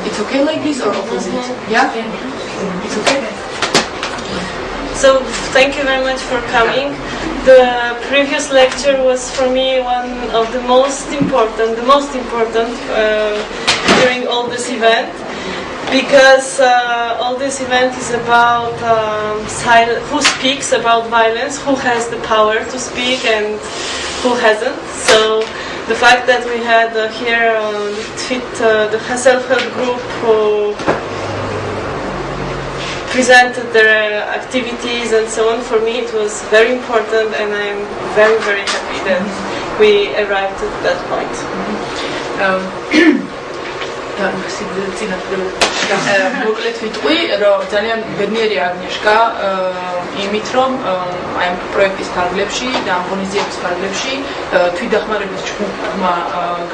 It's okay like this or opposite? Yeah? It's okay? So, thank you very much for coming. The previous lecture was for me one of the most important during all this event, because all this event is about who speaks about violence, who has the power to speak and who hasn't. So the fact that we had here the self-help group who presented their activities and so on, for me it was very important, and I'm very, very happy that we arrived at that point. მოკლედ ვიტყვი, რომ ძალიან ბედნიერი აგნიეშკა იმით, რომ აი ამ პროექტის ფარგლებში და ამ ღონისძიების ფარგლებში თვითდახმარების ჯგუფმა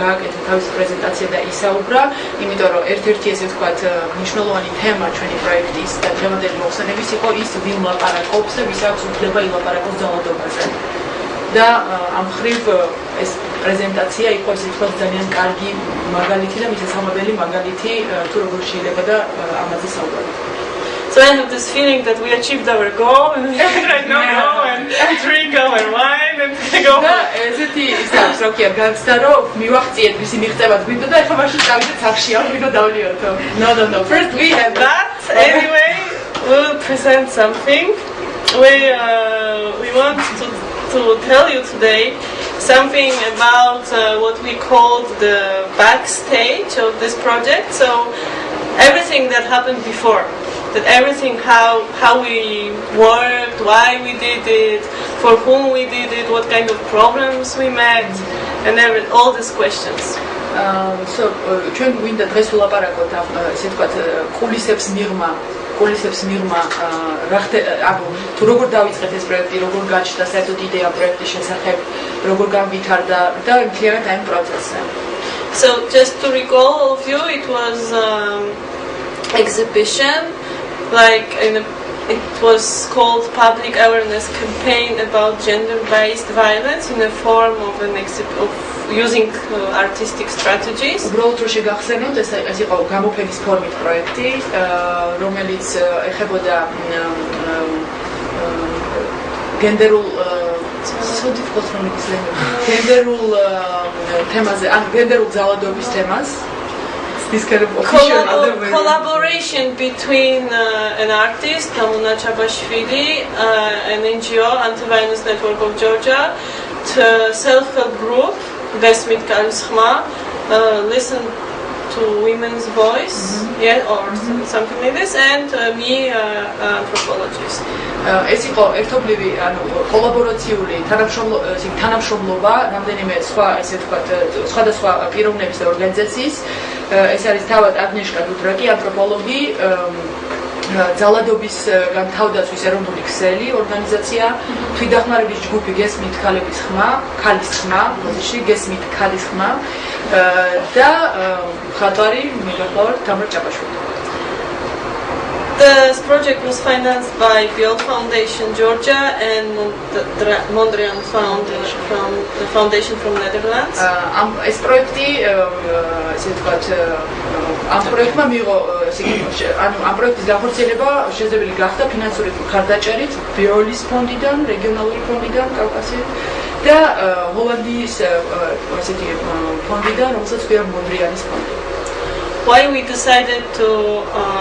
გააკეთა თავისი პრეზენტაცია და ისაუბრა, იმიტომ რომ ერთ-ერთი ესე ვთქვათ მნიშვნელოვანი თემა ჩვენი პროექტის და დღევანდელი მოხსენების იყო ის, ვინ ლაპარაკობს და ვის აქვს უფლება ილაპარაკოს ძალადობაზე. და ამ ხრივ ეს პრეზენტაცია იყო ესე ვთქვათ ძალიან კარგი მაგალითი და მისასალმებელი მაგალითი თუ როგორ შეიძლება და ამაზე საუბარი. So I have this feeling that we achieved our goal, and we can right now go and drink our wine and go. და ესეთი ის აქვს, რომ კი არ განცდა, რომ მივახციეთ მისი მიღწევა გვინდა და ეხლა მაშინ წავიდეთ სახში, არ ვინო დავლიოთო. No. First we have that. Anyway, we'll present something. We want to tell you today something about what we called the backstage of this project. So everything that happened before, that everything how we worked, why we did it, for whom we did it, what kind of problems we met, and all these questions. So ჩვენ გვინდა დღეს ვლაპარაკოთ ამ ესე ვთქვათ კულისებს მიღმა რა ხდება, თუ როგორ დავიწყეთ ეს პროექტი, როგორ გაჩნდა საერთოდ იდეა პროექტის შესახებ, როგორ განვითარდა და მთლიანად ამ პროცესზე. So just to recall all of you, it was exhibition, it was called Public Awareness Campaign about Gender-Based Violence in the form of using artistic strategies. უბრალოდ რომ შეგახსენოთ, ეს იყო გამოფენის ფორმით პროექტი, რომელიც ეხებოდა გენდერულ თემაზე, ან გენდერულ ძალადობის თემას. This kind of collaboration between an artist, Tamuna Chabashvili, an NGO, Anti-Violence Network of Georgia, to self-help group, Vesmit Kalishma, listen to women's voice, or something like this, and me, anthropologist. ეს იყო ერთობლივი, კოლაბორაციული თანამშრომლობა რამდენიმე სხვა, ესე ვთქვათ, სხვადასხვა პიროვნების და ორგანიზაციის. ეს არის თავად აგნიეშკა დუდრაკი, ანთროპოლოგი, ძალადობის თავდაცვის ეროვნული ქსელი ორგანიზაცია, თვითდახმარების ჯგუფი გესმით ქალის ხმა, გესმით ქალის ხმა და მხატვარი მეგახვარ თამარ ჭაბაშვილი. This project was financed by Biol Foundation Georgia and Mondrian Foundation from Netherlands. ეს პროექტი, ესე ვთქვათ, ამ პროექტმა მიიღო, ამ პროექტის განხორციელება შესაძლებელი გახდა ფინანსური მხარდაჭერით ბიოლის ფონდიდან, რეგიონალური ფონდიდან, კავკასიის და ჰოლანდიის ესეთი ფონდიდან, რომელსაც ქვია მონდრიანის ფონდი. Why we decided to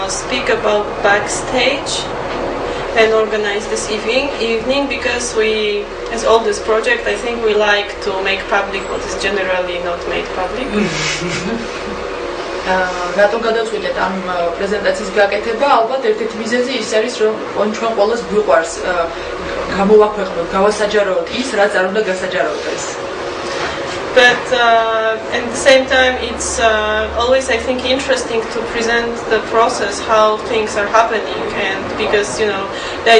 speak about backstage and organize this evening, because as all this project, I think we like to make public what is generally not made public. რატომ გადავწყვიტეთ ამ პრეზენტაციის გაკეთება? ალბათ ერთ-ერთი მიზეზი ის არის, რომ ჩვენ ყველას გვიყვარს გამოვაქვეყნოთ, გავასაჯაროოთ ის, რაც არ უნდა გასაჯაროდეს. But at the same time, it's always, I think, interesting to present the process, how things are happening, and because the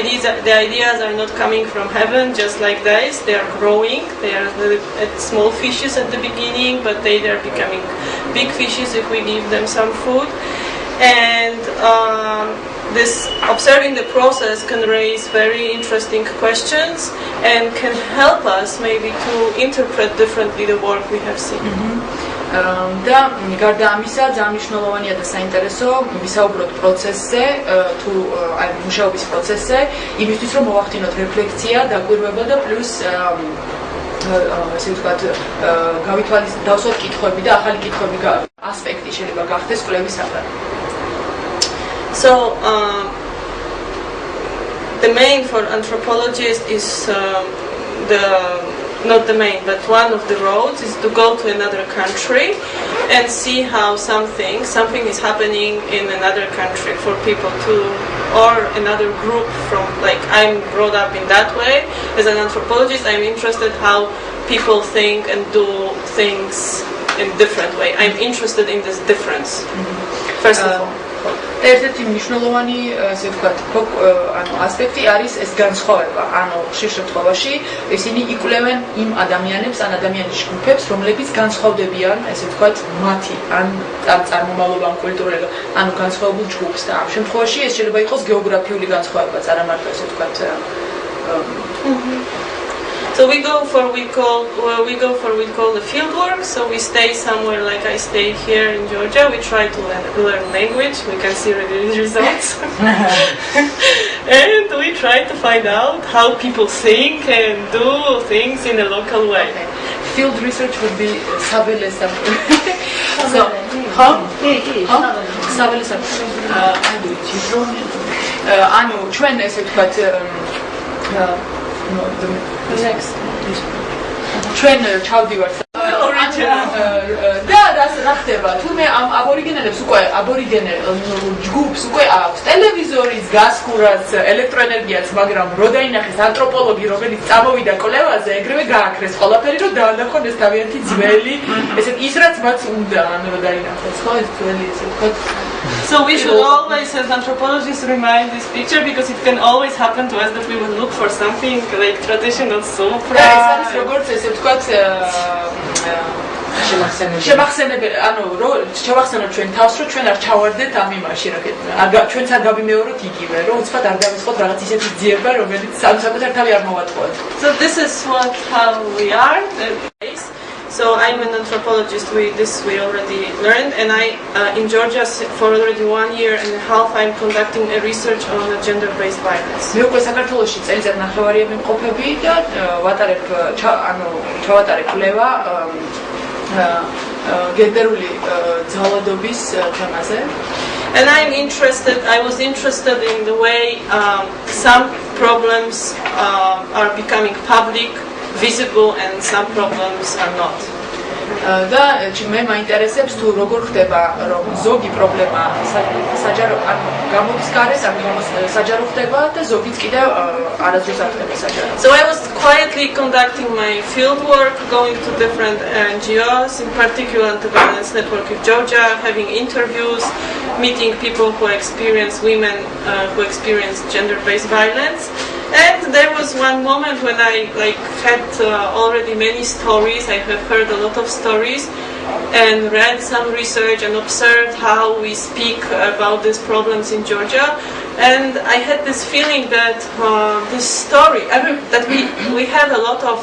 ideas are not coming from heaven just like this. They are growing. They are small fishes at the beginning, but they are becoming big fishes if we give them some food. And this observing the process can raise very interesting questions and can help us maybe to interpret differently the work we have seen. და გარდა ამისა, ძალიან მნიშვნელოვანია და საინტერესო ვისაუბროთ პროცესზე, თუ აი მუშაობის პროცესზე, იმისთვის რომ მოვახდინოთ რეფლექცია, დაკვირვება და პლუს ასე ვთქვათ, დავსვათ კითხვები და ახალი კითხვები ასპექტი შეიძლება გახდეს კვლევისაგან. So the main for anthropologists is not the main, but one of the roads is to go to another country and see how something is happening in another country for people to, or another group from, like I'm brought up in that way. As an anthropologist, I'm interested how people think and do things in different way. I'm interested in this difference. First of all. ერთ-ერთი მნიშვნელოვანი ასე ვთქვათ, ასპექტი არის ეს განსხვავება. ანუ ხშირ შემთხვევაში ისინი იკვლევენ იმ ადამიანებს, ან ადამიანის ჯგუფებს, რომლებიც განსხვავდებიან, ასე ვთქვათ, მათი ან წარმომავლობა, კულტურა, ანუ განსხვავებულ ჯგუფს და ამ შემთხვევაში ეს შეიძლება იყოს გეოგრაფიული განსხვავებაც, არა მარტო ასე ვთქვათ. So we go for what we call the field work. So we stay somewhere like I stay here in Georgia. We try to learn language. We can see already the results. And we try to find out how people think and do things in a local way. Okay. Field research would be savele something. So, savele something. Anu, ჩვენ ესე ვთქვათ, Next. ჩვენ ჩავდივართ და რა ხდება? თუმე ამ აბორიგენელებს უკვე ჯგუფს უკვე აქვს ტელევიზორის გასხურაც, ელექტროენერგიაც, მაგრამ რო დაინახეს ანთროპოლოგი, რომელიც წამოვიდა კვლევაზე, ეგრევე გააქრეს ყველაფერი, რომ დაანახონ ეს თავიანთი ძველი, ესეთ ის რაც მათ უნდა, ანუ რო დაინახოს, ხო, ეს ძველი ესე ვთქვათ. So we should always, as anthropologists, remind this picture because it can always happen to us that we will look for something like traditional soup. ეს არის როგორც ესე ვთქვათ, შემახსენებელი, ანუ რომ შევახსენოთ ჩვენ თავს, რომ ჩვენ არ ჩავარდეთ ამ იმაში, ჩვენც არ გავიმეოროთ იგივე, რომ უცბად არ დავისხოთ რაღაც ისეთი ძიება, რომელიც საკუთარ თავი არ მოვატყუოთ. So this is how we are. So I'm an anthropologist. We already learned, and in Georgia for already 1 year and a half I'm conducting a research on gender-based violence. მე უკვე საქართველოში წელიწად ნახევარია მიმყოფები და ჩავატარებ კვლევა გენდერული ძალადობის თემაზე. And I was interested in the way some problems are becoming public, visible, and some problems are not. და მე მაინტერესებს თუ როგორ ხდება რომ ზოგი პრობლემა საჯარო ან გამოდის გარეს ან საჯარო ხდება და ზოგიც კიდევ არასდროს არ ხდება საჯარო. So I was quietly conducting my field work, going to different NGOs, in particular the Violence Network of Georgia, having interviews, meeting people who experience who experience gender-based violence. And there was one moment when I had already many stories. I have heard a lot of stories and read some research and observed how we speak about these problems in Georgia. And I had this feeling that this story, that we have a lot of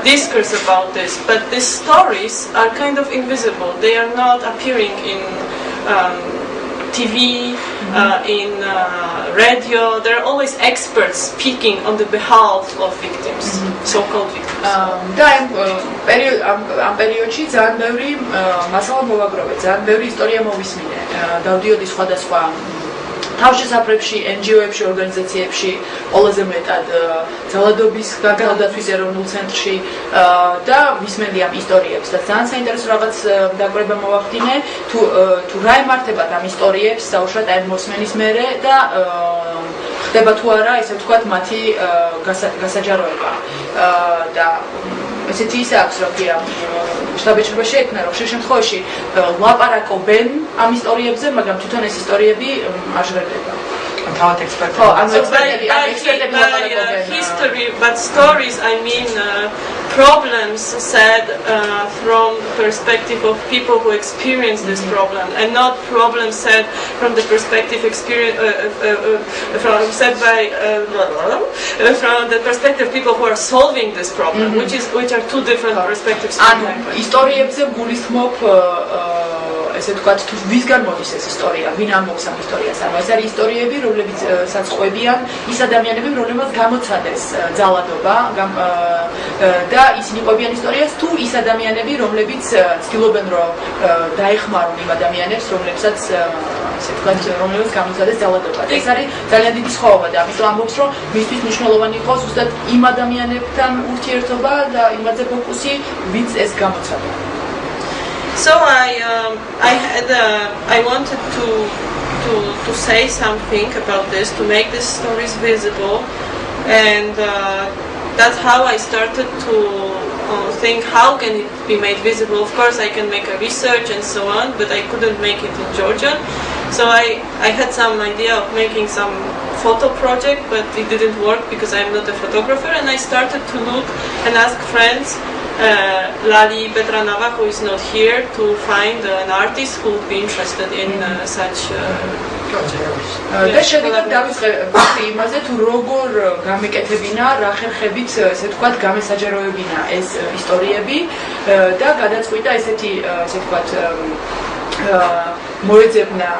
discourse about this, but these stories are kind of invisible. They are not appearing in TV, in radio. There are always experts speaking on the behalf of victims, so-called victims. და ამ პერიოდში ძალიან ბევრი მასალა მოვაგროვე, ძალიან ბევრი ისტორია მოვისმინე. დავდიოდი სხვადასხვა თავშესაფრებში, NGO-ებში, ორგანიზაციებში, ყველაზე მეტად ძალადობის გადადაცვის ეროვნულ ცენტრში და ვისმენდი ამ ისტორიებს და ძალიან საინტერესო რაღაც დაკვირვება მოვახდინე, თუ რა ემართებათ ამ ისტორიებს საუშრად აი მოსმენის მერე და ხდება თუ არა, ესე ვთქვათ, მათი გასაჯაროება და ესეთი ის აქვს, რომ შტაბ-ბიჭება შეექმნა, რომ ხშირ შემთხვევაში ლაპარაკობენ ამ ისტორიებზე, მაგრამ თვითონ ეს ისტორიები არ ჟღერდება. თავად ექსპერტები. ხო, ანუ history, but stories, I mean problems said from perspective of people who experience this problem, and not problems said from the perspective from the perspective of people who are solving this problem, which are two different perspectives. ანუ ისტორიებზე გულისხმობ ესე ვთქვათ, თუ ვისგან მოდის ეს ისტორია, ვინ ამბობს ამ ისტორიას. ანუ ეს არის ისტორიები, რომლებიცაც ყვებიან ის ადამიანები, რომლებმაც გამოცადეს ძალადობა და ისინი ყვებიან ისტორიას თუ ის ადამიანები, რომლებიც ცდილობენ რომ დაეხმარონ იმ ადამიანებს, რომლებსაც ესე ვთქვათ, რომლებიც გამოცადეს ძალადობა. ეს არის ძალიან დიდი სხვაობა და ამიტომ ამბობს, რომ მისთვის მნიშვნელოვანი იყოს ზუსტად იმ ადამიანებთან ურთიერთობა და იმაზე ფოკუსი, ვინც ეს გამოცადა. So I wanted to say something about this, to make these stories visible, and that's how I started to think how can it be made visible. Of course I can make a research and so on, but I couldn't make it in Georgian. So I had some idea of making some photo project, but it didn't work because I'm not a photographer, and I started to look and ask friends, Lali Petranava, who is not here, to find an artist who would be interested in such project. და შედეგად დავიწყე იმაზე თუ როგორ გამეკეთებინა, რა ხერხებით, ესე ვთქვათ, გამესაჯაროებინა ეს ისტორიები და გადაწყვიტა ესეთი, ესე ვთქვათ, მოეძებნა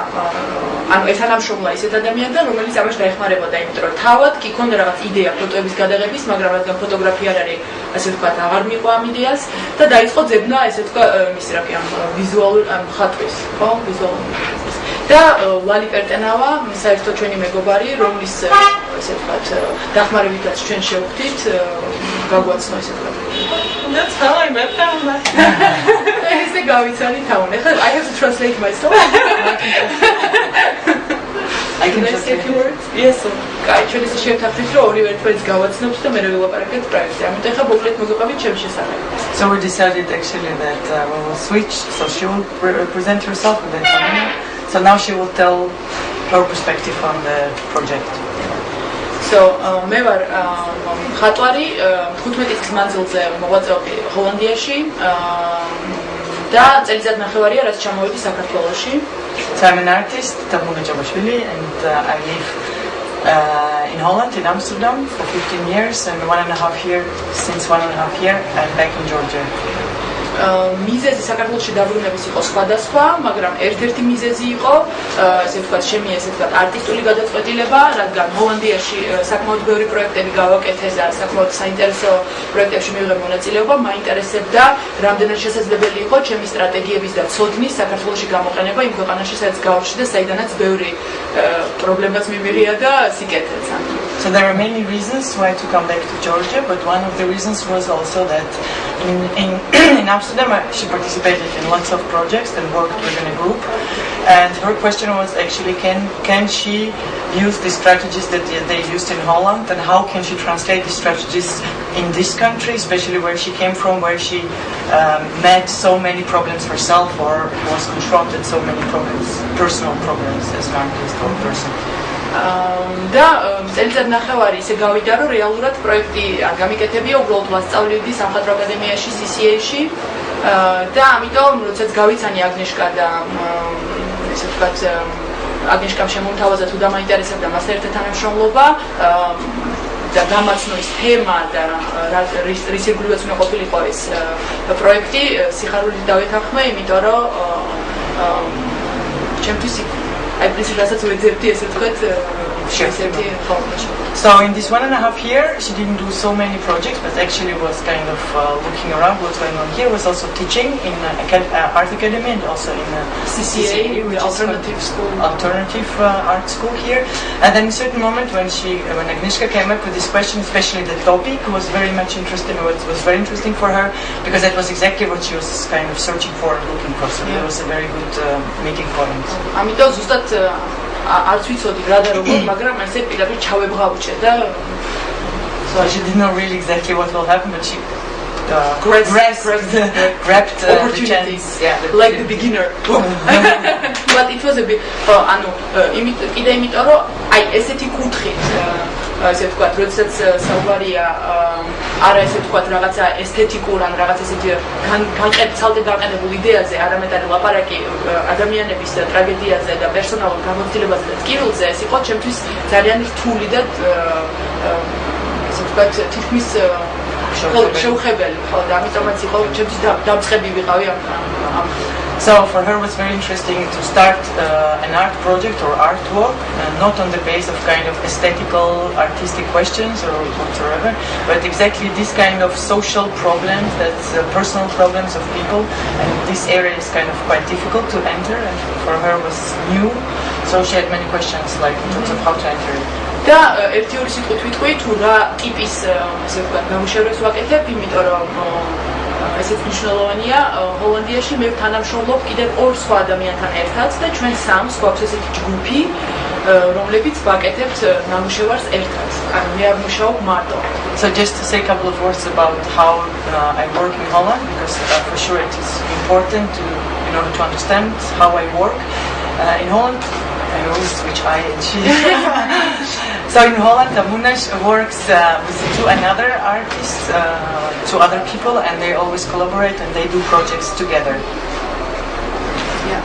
ანუ ეს თანამშრომლა ისეთ ადამიანთან, რომელიც ამას დაეხმარებოდა, იმიტომ რომ თავად კი ქონდა რაღაც იდეა ფოტოების გადაღების, მაგრამ რადგან ფოტოგრაფია არ არის, ასე ვთქვათ, აღარ მიყვა ამ იდეას და დაიწყო ძებნა, ესე ვთქვათ, მის რა ქვია, ვიზუალურ მხატვრის, ხო, ვიზუალურ და ლალი პერტენავა, საერთოდ ჩვენი მეგობარი, რომლის ესე ვთქვათ, დახმარებითაც ჩვენ შევხვდით, გაგვაცნო ესე ვთქვათ. That's how I met them. ესე გავიცანი თავი. ეხლა I have to translate myself. I can say a few words. Yes. კაი, ჩვენ ესე შევთანხმდით, რომ ორივე ერთმანეთს გავაცნობთ და მე ვილაპარაკეთ პროექტზე. ამიტომ ეხლა მოკლედ მოგიყვებით ჩემს შესახებ. So we decided actually that we will switch, so she will present herself and then Tamina. So now she will tell her perspective on the project. So მე ვარ მხატვარი 15 წლის მანძილზე მოღვაწეობდი ჰოლანდიაში და წელიწადნახევარია რაც ჩამოვედი საქართველოში. So I'm an artist, Tamuna Jabashvili, and I live in Holland, in Amsterdam for 15 years, and 1.5 years, since 1.5 years, I'm back in Georgia. მიზეზი საქართველოში დაბრუნების იყო სხვადასხვა, მაგრამ ერთ-ერთი მიზეზი იყო, ესე ვთქვათ, ჩემი ესე ვთქვათ, არტისტული გადაწყვეტილება, რადგან ჰოლანდიაში საკმაოდ ბევრი პროექტები გავაკეთე და საკმაოდ საინტერესო პროექტებში მივიღე მონაწილეობა, მაინტერესებდა, რამდენად შესაძლებელი იყო ჩემი სტრატეგიების და ცოდნის საქართველოში გამოყენება იმ ქვეყანაში, სადაც გავარჩი და საიდანაც ბევრი პრობლემაც მიმიღია და სიკეთეც. So there are many reasons why to come back to Georgia, but one of the reasons was also that in Amsterdam she participated in lots of projects and worked within a group, and her question was actually can she use the strategies that they used in Holland, and how can she translate these strategies in this country, especially where she came from, where she met so many problems herself or was confronted so many problems, personal problems as an artist or person. და წელიწადნახევარი ისე გავიდა, რომ რეალურად პროექტი არ გამიკეთებია, უბრალოდ ვასწავლედი სამხატვრო აკადემიაში CCA-ში და ამიტომ როდესაც გავიცანი აგნეშკა და ესე ვთქვათ, აგნეშკამ შემომთავაზა თუ დამაინტერესებდა მას ერთად თანამშრომლობა და გამაცნო ის თემა და რის ირგვლივაც უნდა ყოფილიყო ეს პროექტი, სიხარულით დავეთანხმე, იმიტომ რომ ჩემთვის I prefer that we do this with So in this 1.5 years, she didn't do so many projects, but actually was kind of looking around what's going on here. Was also teaching in art academy and also in CCA, which alternative school, alternative art school here. And then in a certain moment when Agnieszka came up with this question, especially the topic was very much interesting. It was very interesting for her because that was exactly what she was kind of searching for and looking for. So it was a very good meeting point. არც ვიცოდი რა და როგორ, მაგრამ ესე პირდაპირ ჩავებღავჭე და so she didn't know really exactly what will happen, but she grabbed the chance. Yeah, like the beginner. But it was a bit ანუ კიდე იმიტომ რომ აი ესეთი კუთხით ასე ვთქვათ, როდესაც საუბარია არა ესე ვთქვათ რაღაცა ესთეტიკურ ან რაღაც ესეთი განკეთებული გაყენებულ იდეაზე, არამედ არის ლაპარაკი ადამიანების ტრაგედიაზე და პერსონალურ გამოცდილებაზე და ტკივილზე, ეს იყო ჩემთვის ძალიან რთული და ასე ვთქვათ, თითქმის შეუხებელი ხო და ამიტომაც იყო ჩემთვის დამწყები ვიყავი ამ So for her it was very interesting to start an art project or artwork, not on the base of kind of aesthetical, artistic questions or whatsoever, but exactly this kind of social problems, that's personal problems of people, and this area is kind of quite difficult to enter, and for her was new, so she had many questions like in terms of how to enter it. და ერთი ორი სიტყვით ვიტყვი თუ რა ტიპის ასე ვთქვათ ნამუშევრებს ვაკეთებ, იმიტომ რომ ესეც მნიშვნელოვანია ჰოლანდიაში მე თანამშრომლობ კიდევ ორ სხვა ადამიანთან ერთად და ჩვენ სამს გვაქვს ესეთი ჯგუფი რომლებიც ვაკეთებთ ნამუშევარს ერთად. ანუ მე არ მუშაობ მარტო. So just to say a couple of words about how I work in Holland, because for sure it is important in order to understand how I work. In Holland, I always switch I and she. So in Holland, Amunash works with two another artists, two other people, and they always collaborate and they do projects together. Yeah.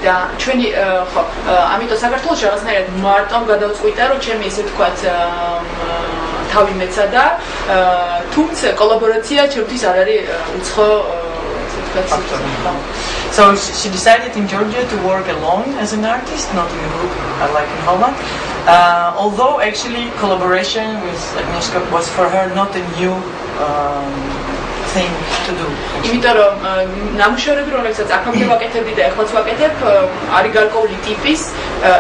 და ჩვენი ხო ამიტომ საქართველოს რაღაცნაირად მარტომ გადავწყვიტა რომ ჩემი ესე ვთქვათ თავი მეცადა თუმცა კოლაბორაცია ჩემთვის არ არის უცხო ესე ვთქვათ So she decided in Georgia to work alone as an artist, not in a group like in Holland. Although actually collaboration with Agnieszka was for her not a new thing to do. იმიტომ რომ ნამუშევრები რომელსაც აქამდე ვაკეთებდი და ეხლაც ვაკეთებ არის გარკვეული ტიპის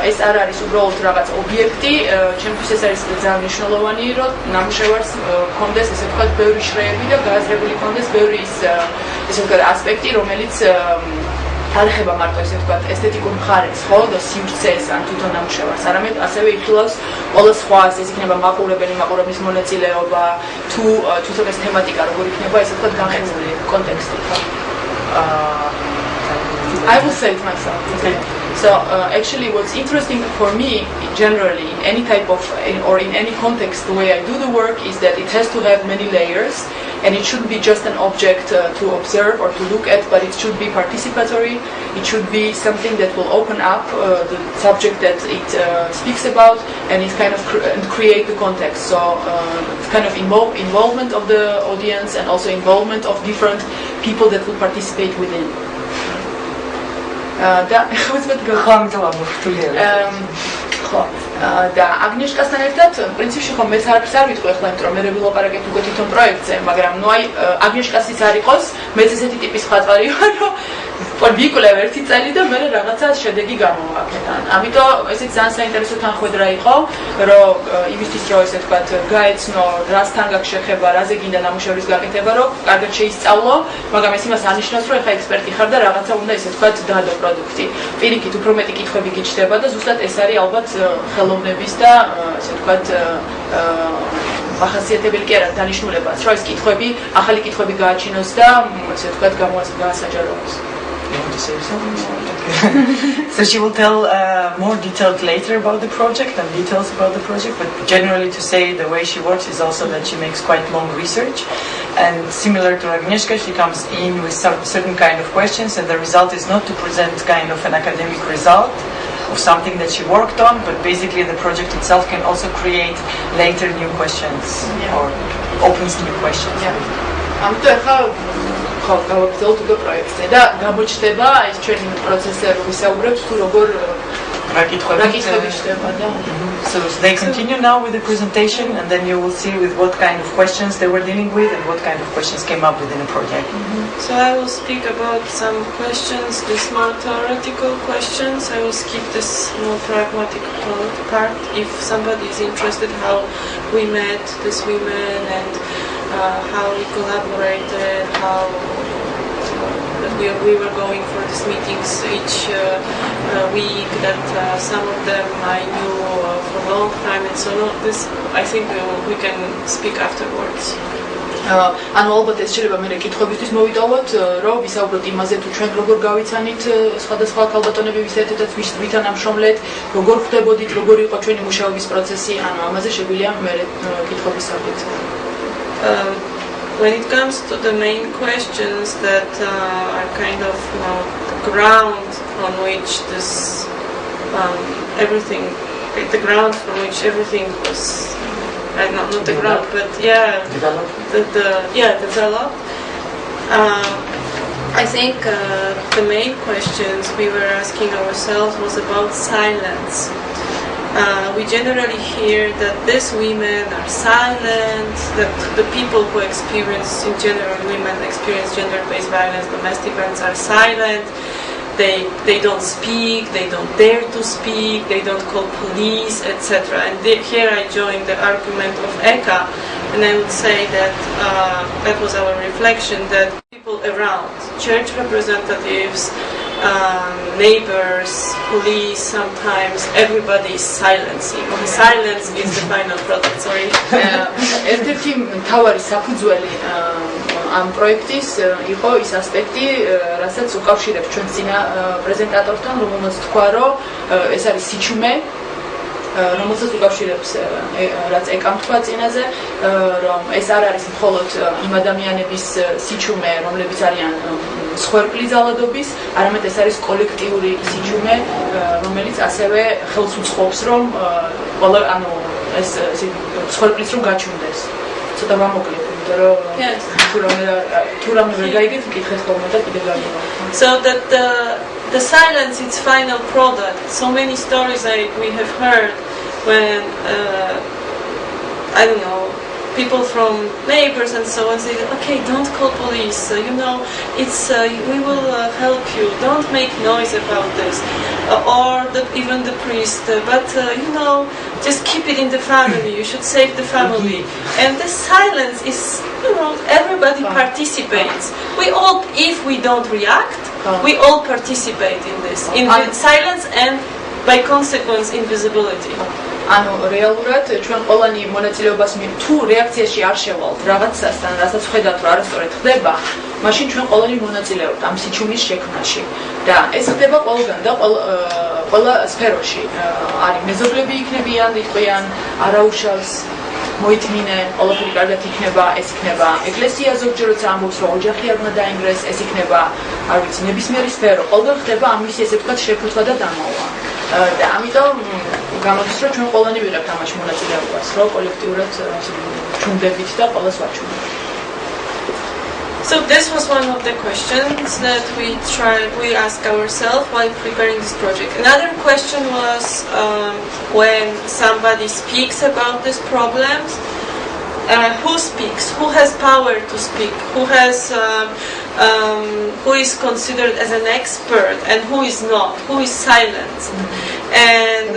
ეს არ არის უბრალოდ რაღაც ობიექტი ჩემთვის ეს არის ძალიან მნიშვნელოვანი რომ ნამუშევარს ჰქონდეს ესე ვთქვათ ბევრი შრეები და გააზრებული ჰქონდეს ბევრი ესე ვთქვათ ასპექტი რომელიც არ ეხება მარტო ესე ვთქვათ ესთეტიკურ მხარეს ხო და სივრცეს ან თვითონ ნამუშევარს არამედ ასევე იხილავს ყველა სხვას ეს იქნება მაყურებელი მაყურებლის მონაწილეობა თუ თვითონ ეს თემატიკა როგორ იქნება ესე ვთქვათ განხილული კონტექსტი ხო I will say it myself. Okay. So actually what's interesting for me generally in any type of or in any context the way I do the work is that it has to have many layers and it shouldn't be just an object to observe or to look at but it should be participatory, it should be something that will open up the subject that it speaks about and it kind of create the context. So it's kind of involvement of the audience and also involvement of different people that will participate within. და ხოთმეთ გამოვხტულია. ხო და აგნიეშკასთან ერთად პრინციპში ხომ მეც არ ვიტყვი ახლა იმიტომ რომ მე ვილაპარაკებ უკვე თვითონ პროექტზე, მაგრამ ნუ აი აგნიეშკასიც არ იყოს, მეც ესეთი ტიპის ხატვარი ვარ, რომ ვიკლებ ერთი წელი და მე რაღაცა შედეგი გამოვაკეთე. ამიტომ ესეც ძალიან საინტერესო თანხმედრა იყო, რომ იმისთვის რომ ესე ვთქვათ გაეცნო რასთან გაქვს შეხება, რაზე გინდა ნამუშევრის გაკეთება, რომ კარგად შეისწავლო, მაგრამ ეს იმას ანიშნავს, რომ ეხა ექსპერტი ხარ და რაღაცა უნდა ესე ვთქვათ დადო პროდუქტი. პირიქით უფრო მეტი კითხვები გიჩნდება და ზუსტად ეს არის ალბათ ხელოვნების და ასე ვთქვათ ახასიათებელი კი არა დანიშნულებაც, რომ ეს კითხვები, ახალი კითხვები გააჩინოს და ასე ვთქვათ გაასაჯაროოს. You want to say something? Okay. So she will tell more details later about the project and details about the project, but generally to say the way she works is also that she makes quite long research and similar to Agnieszka, she comes in with some certain kind of questions and the result is not to present kind of an academic result of something that she worked on, but basically the project itself can also create later new questions or opens new questions. ხო, გავაგრძელოთ უკვე პროექტზე და გამოჩნდება ეს ჩვენი პროცესზე რომ ვისაუბრებთ თუ როგორ რა კითხვები ჩნდება და So they continue now with the presentation and then you will see with what kind of questions they were dealing with and what kind of questions came up within the project. So I will speak about some questions, these more theoretical questions. I will skip this more pragmatic part if somebody is interested how we met these women and how we collaborated, how the we were going for these meetings each week, that some of them I knew for a long time, and so on. This, I think we can speak afterwards. ანუ ალბათ ეს შეიძლება მე კითხვებისთვის მოვიტოვოთ, რომ ვისაუბროთ იმაზე, თუ ჩვენ როგორ გავიცანით სხვადასხვა ქალბატონები ვისერთეთაც ვითან ამშრომლეთ, როგორ ხდებოდით, როგორი იყო ჩვენი მუშაობის პროცესი, ანუ ამაზე შეგვიძლია მე კითხვების საფრთხე. When it comes to the main questions that are kind of the ground on which this everything, the ground from which everything was. Not the ground, but developed. I think the main questions we were asking ourselves was about silence. We generally hear that these women are silent, that the people who experience, in general, women experience gender-based violence, domestic violence, are silent. They don't speak, they don't dare to speak, they don't call police, etc. And here I join the argument of Eka, and I would say that that was our reflection, that people around, church representatives, neighbors, police, sometimes everybody is silencing. Silence is the final product, sorry. ერთ-ერთი მთავარი საფუძველი ამ პროექტის იყო ის ასპექტი, რასაც უკავშირებს ჩვენ წინა პრეზენტატორთან, რომელმაც თქვა, რომ ეს არის სიჩუმე, რომელსაც უკავშირებს რაც ეკამ თქვა წინაზე, რომ ეს არ არის მხოლოდ იმ ადამიანების სიჩუმე, რომლებიც არიან მსხვერპლი ძალადობის, არამედ ეს არის კოლექტიური სიჩუმე, რომელიც ასევე ხელს უწყობს, რომ ყველა ანუ ეს მსხვერპლის რომ გაჩნდეს. ცოტა ვამოკლებ, იმიტომ რომ თუ რამე ვერ გაიგეთ, მკითხეთ ხოლმე და კიდევ გავიგო. So that the silence is final product. So many stories we have heard when I don't know, people from neighbors and so on say, okay, don't call police, it's we will help you, don't make noise about this, or even the priest, but just keep it in the family, you should save the family. And the silence is, everybody participates. We all, if we don't react, we all participate in this, in silence and by consequence invisibility. ანუ რეალურად ჩვენ ყველანი მონაწილეობას თუ რეაქციაში არ შევალთ რაღაცასთან, რასაც ხედავთ რომ არასწორად ხდება, მაშინ ჩვენ ყველანი მონაწილეობთ ამ სიჩუმის შექმნაში. და ეს ხდება ყველგან და ყველა სფეროში. არის მეზობლები იქნებიან, იყვიან, არაუშავს, მოითმინე, ყველაფერი კარგად იქნება, ეს იქნება ეკლესია ზოგჯერ როცა ამბობს რომ ოჯახი არ უნდა დაინგრეს, ეს იქნება, არ ვიცი, ნებისმიერი სფერო. ყველგან ხდება ამის ესე ვთქვათ შეფუთვა და დამალვა. და ამიტომ გამოდის რომ ჩვენ ყველანი ვიღებთ ამაში მონაწილეობას, რომ კოლექტიურად ჩუნდებით და ყველას ვაჩვენებთ. So this was one of the questions that we asked ourselves while preparing this project. Another question was when somebody speaks about these problems, who speaks, who has power to speak, who is considered as an expert and who is not, who is silent. And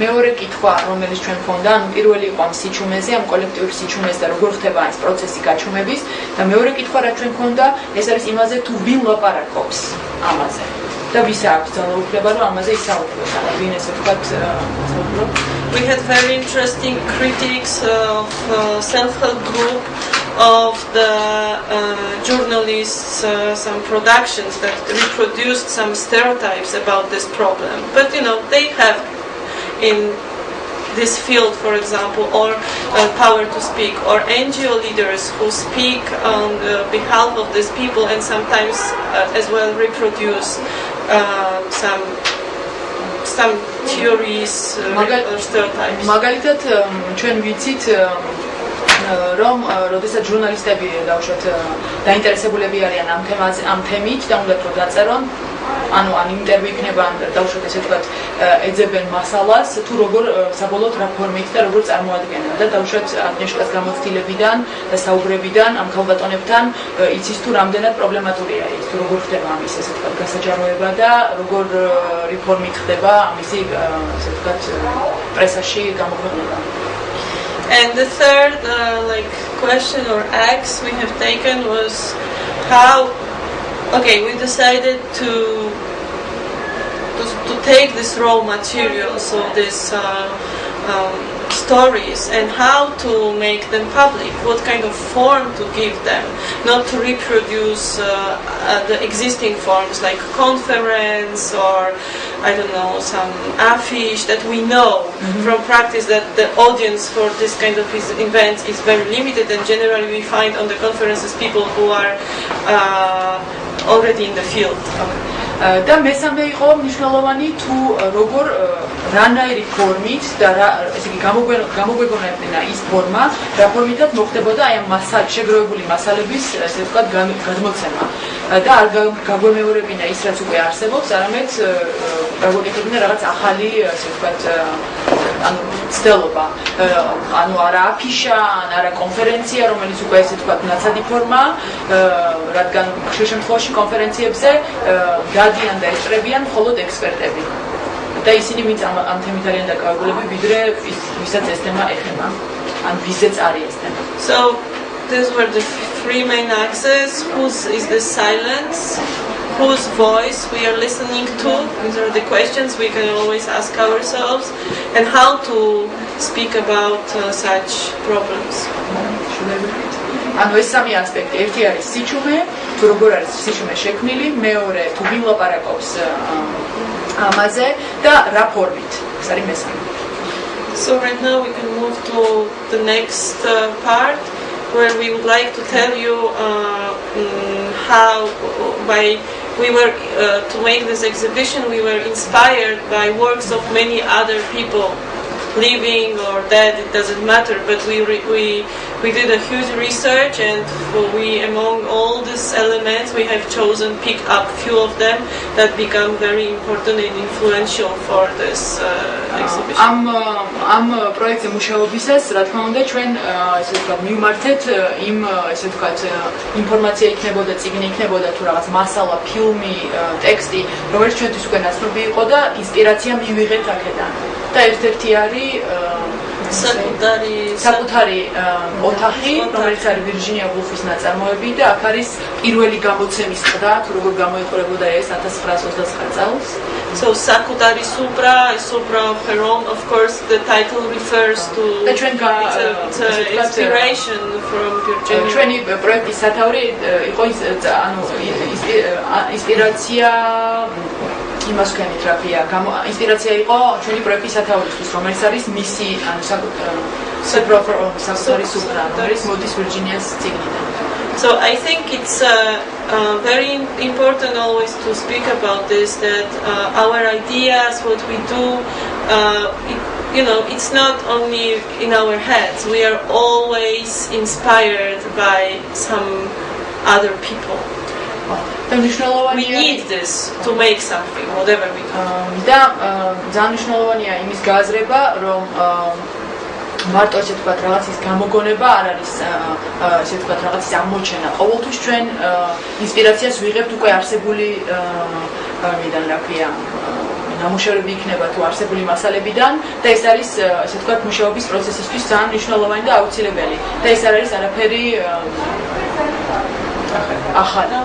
მეორე კითხვა, რომელიც ჩვენ გქონდა, ანუ პირველი იყო ამ სიჩუმეზე, ამ კოლექტიურ სიჩუმეზე და როგორ ხდება ეს პროცესი გაჩუმების და მეორე კითხვა, რაც ჩვენ გქონდა, ეს არის იმაზე, თუ ვინ ლაპარაკობს ამაზე. და ვის აქვს ძალაუფლება, რომ ამაზე ისაუბროს, ანუ ვინ ესე ვთქვათ, საუბრობს. We had very interesting critics of self-help group, of the journalists, some productions that reproduced some stereotypes about this problem. But they have in this field, for example, or power to speak, or NGO leaders who speak on behalf of these people and sometimes as well reproduce some theories or stereotypes. მაგალითად ჩვენ ვიცით რომ როდესაც ჟურნალისტები დაუშვათ დაინტერესებულები არიან ამ თემით და უნდათ რომ დაწერონ, ანუ ან ინტერვიუ იქნება, ან დაუშვათ ესე ვთქვათ ეძებენ მასალას, თუ როგორ საბოლოოდ რა ფორმით და როგორ წარმოადგენენ და დაუშვათ აგნიეშკას გამოცდილებიდან და საუბრებიდან ამ ქალბატონებთან იცის თუ რამდენად პრობლემატურია ის, თუ როგორ ხდება ამის ესე ვთქვათ გასაჯაროება და როგორ რეფორმით ხდება ამისი ესე ვთქვათ პრესაში გამოქვეყნება. And the third question or axe we have taken was how Okay, we decided to take this raw material, so this stories, and how to make them public, what kind of form to give them, not to reproduce the existing forms like conference or I don't know, some affiche that we know from practice that the audience for this kind of events is very limited, and generally we find on the conferences people who are already in the field. და მესამე იყო მნიშვნელოვანი თუ როგორ რანაირი ფორმით და ესე იგი გამოგვეგონებინა ის ფორმა, რა ფორმითაც მოხდებოდა აი ამ შეგროვებული მასალების ესე ვთქვათ გადმოცემა და არ გაგვემეორებინა ის რაც უკვე არსებობს, არამედ გაგვეკეთებინა რაღაც ახალი ესე ვთქვათ ანუ ცდელობა, ანუ არა აფიშა, არა კონფერენცია, რომელიც უკვე ესე ვთქვათ ნაცადი ფორმა, რადგან ხშირ შემთხვევაში კონფერენციებზე გადიან და ეწრებიან მხოლოდ ექსპერტები. და ისინი ვინც ამ თემით არიან დაკავებულები, ვიდრე ვისაც ეს თემა ეხება, ან ვიზეც არის ეს თემა. So these were the three main axes. Whose is the silence? Whose voice we are listening to? These are the questions we can always ask ourselves, and how to speak about such problems. ანუ ეს სამი ასპექტი, ერთი არის სიჩუმე, თუ როგორ არის სიჩუმე შექმნილი, მეორე თუ ვინ ლაპარაკობს ამაზე და რა ფორმით. ეს არის მესამე. So right now we can move to the next part, where we would like to tell you how we were to make this exhibition. We were inspired by works of many other people, living or dead, it doesn't matter, but we did a huge research, and we, among all these elements, we have chosen, pick up few of them that become very important and influential for this exhibition. ამ პროექტზე მუშაობისას, რა თქმა უნდა, ჩვენ ესე ვთქვათ, მივმართეთ იმ ესე ვთქვათ, ინფორმაცია იქნებოდა, წიგნი იქნებოდა, თუ რაღაც მასალა, ფილმი, ტექსტი, რომელიც ჩვენთვის უკვე ნაცნობი იყო და ინსპირაცია მივიღეთ აქედან. და ერთ-ერთი არის საკუთარი ოთახი, რომელიც არის ვირჯინია ვულფის ნაწარმოები და აქ არის პირველი გამოცემის ყდა, თუ როგორ გამოიყურებოდა ეს 1929 წელს. So საკუთარი სუპრა, სუპრა of her own, of course the title refers to it's inspiration from Virginia. ჩვენი პროექტის სათაური იყო ანუ ინსპირაცია იმას ვქენით რა ქვია, ინსპირაცია იყო ჩვენი პროექტის სათაურისთვის, რომელიც არის მისი ანუ საკუთარი სუპრა, რომელიც მოდის ვირჯინიას წიგნიდან. So I think it's very important always to speak about this, that our ideas, what we do, it's not only in our heads. We are always inspired by some other people. We need this to make something, whatever we do. და ძალიან მნიშვნელოვანია იმის გააზრება, რომ მარტო ესე ვთქვათ რაღაცის გამოგონება არ არის ესე ვთქვათ რაღაცის აღმოჩენა. ყოველთვის ჩვენ ინსპირაციას ვიღებთ უკვე არსებული მიდან რა ქვია ნამუშევრები იქნება თუ არსებული მასალებიდან და ეს არის ესე ვთქვათ მუშაობის პროცესისთვის ძალიან მნიშვნელოვანი და აუცილებელი. და ეს არ არის არაფერი ახალი.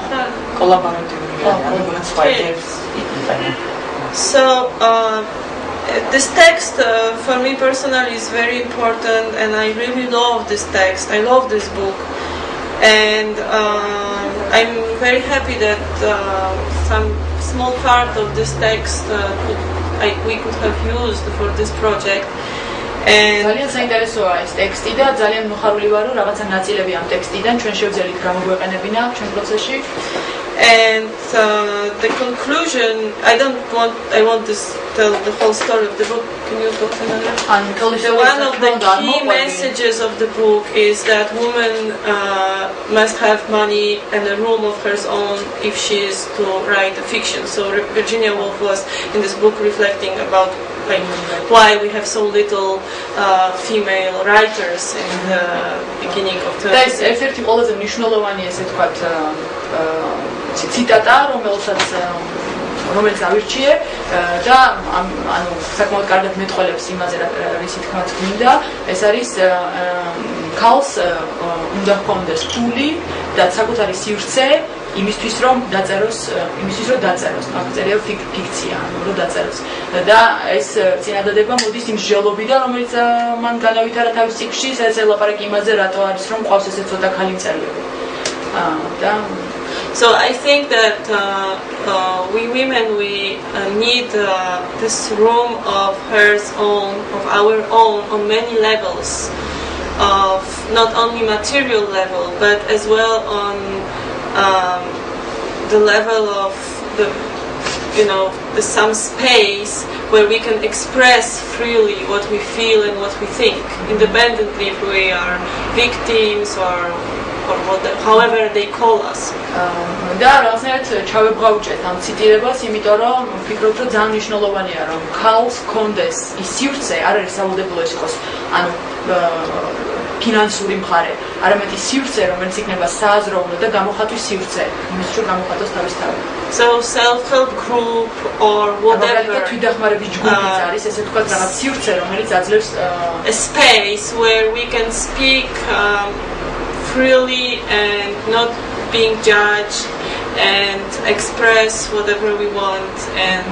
So this text for me personally is very important, and I really love this text. I love this book, and I'm very happy that some small part of this text we could have used for this project. ძალიან საინტერესოა ეს ტექსტი და ძალიან მოხარული ვარ რომ რაღაცა ნაწილები ამ ტექსტიდან ჩვენ შევძელით გამოგვეყენებინა ჩვენ პროცესში. And the conclusion, I want to tell the whole story of the book. Can you talk another? One of the key messages of the book is that woman must have money and a room of her own if she is to write a fiction. So Virginia Woolf was in this book reflecting about why we have so little female writers in the beginning of the. და ეს ერთ-ერთი ყველაზე მნიშვნელოვანი ესე ვთქვათ ციტატა, რომელიც ავირჩიე და ანუ საკმაოდ კარგად მეტყოლებს იმაზე, რისი თქმაც გვინდა. ეს არის ქალს უნდა ჰქონდეს ფული და საკუთარი სივრცე იმისთვის რომ დაწეროს, მაგწერია ფიქცია, რომ დაწეროს. და ეს წინადადება მოდის იმ მსჯელობიდან, რომელიც მან განავითარა თავის ციკლში, სადაც ელაპარაკი იმაზე, რატო არის რომ ყავს ესე ცოტა khali მწერლები. So I think that we women, we need this room of hers own, of our own, on many levels, of not only material level, but as well on the level of the some space where we can express freely what we feel and what we think, independently if we are victims or however they call us. და რაღაცნაირად ჩავებღავჭეთ ამ ციტირებას, იმიტომ რომ ვფიქრობ, რომ ძალიან მნიშვნელოვანია, რომ ქალს ჰქონდეს ის სივრცე, არ არის სავალდებულო ეს იყოს, ანუ ფინანსური მხარე, არამედ ის სივრცე, რომელიც იქნება სააზროვნო და გამოხატვის სივრცე, იმისთვის რომ გამოხატოს თავის თავი. So self-help group or whatever. თვითდახმარების ჯგუფიც არის, ესე ვთქვათ, რაღაც სივრცე, რომელიც აძლევს a space where we can speak freely and not being judged and express whatever we want and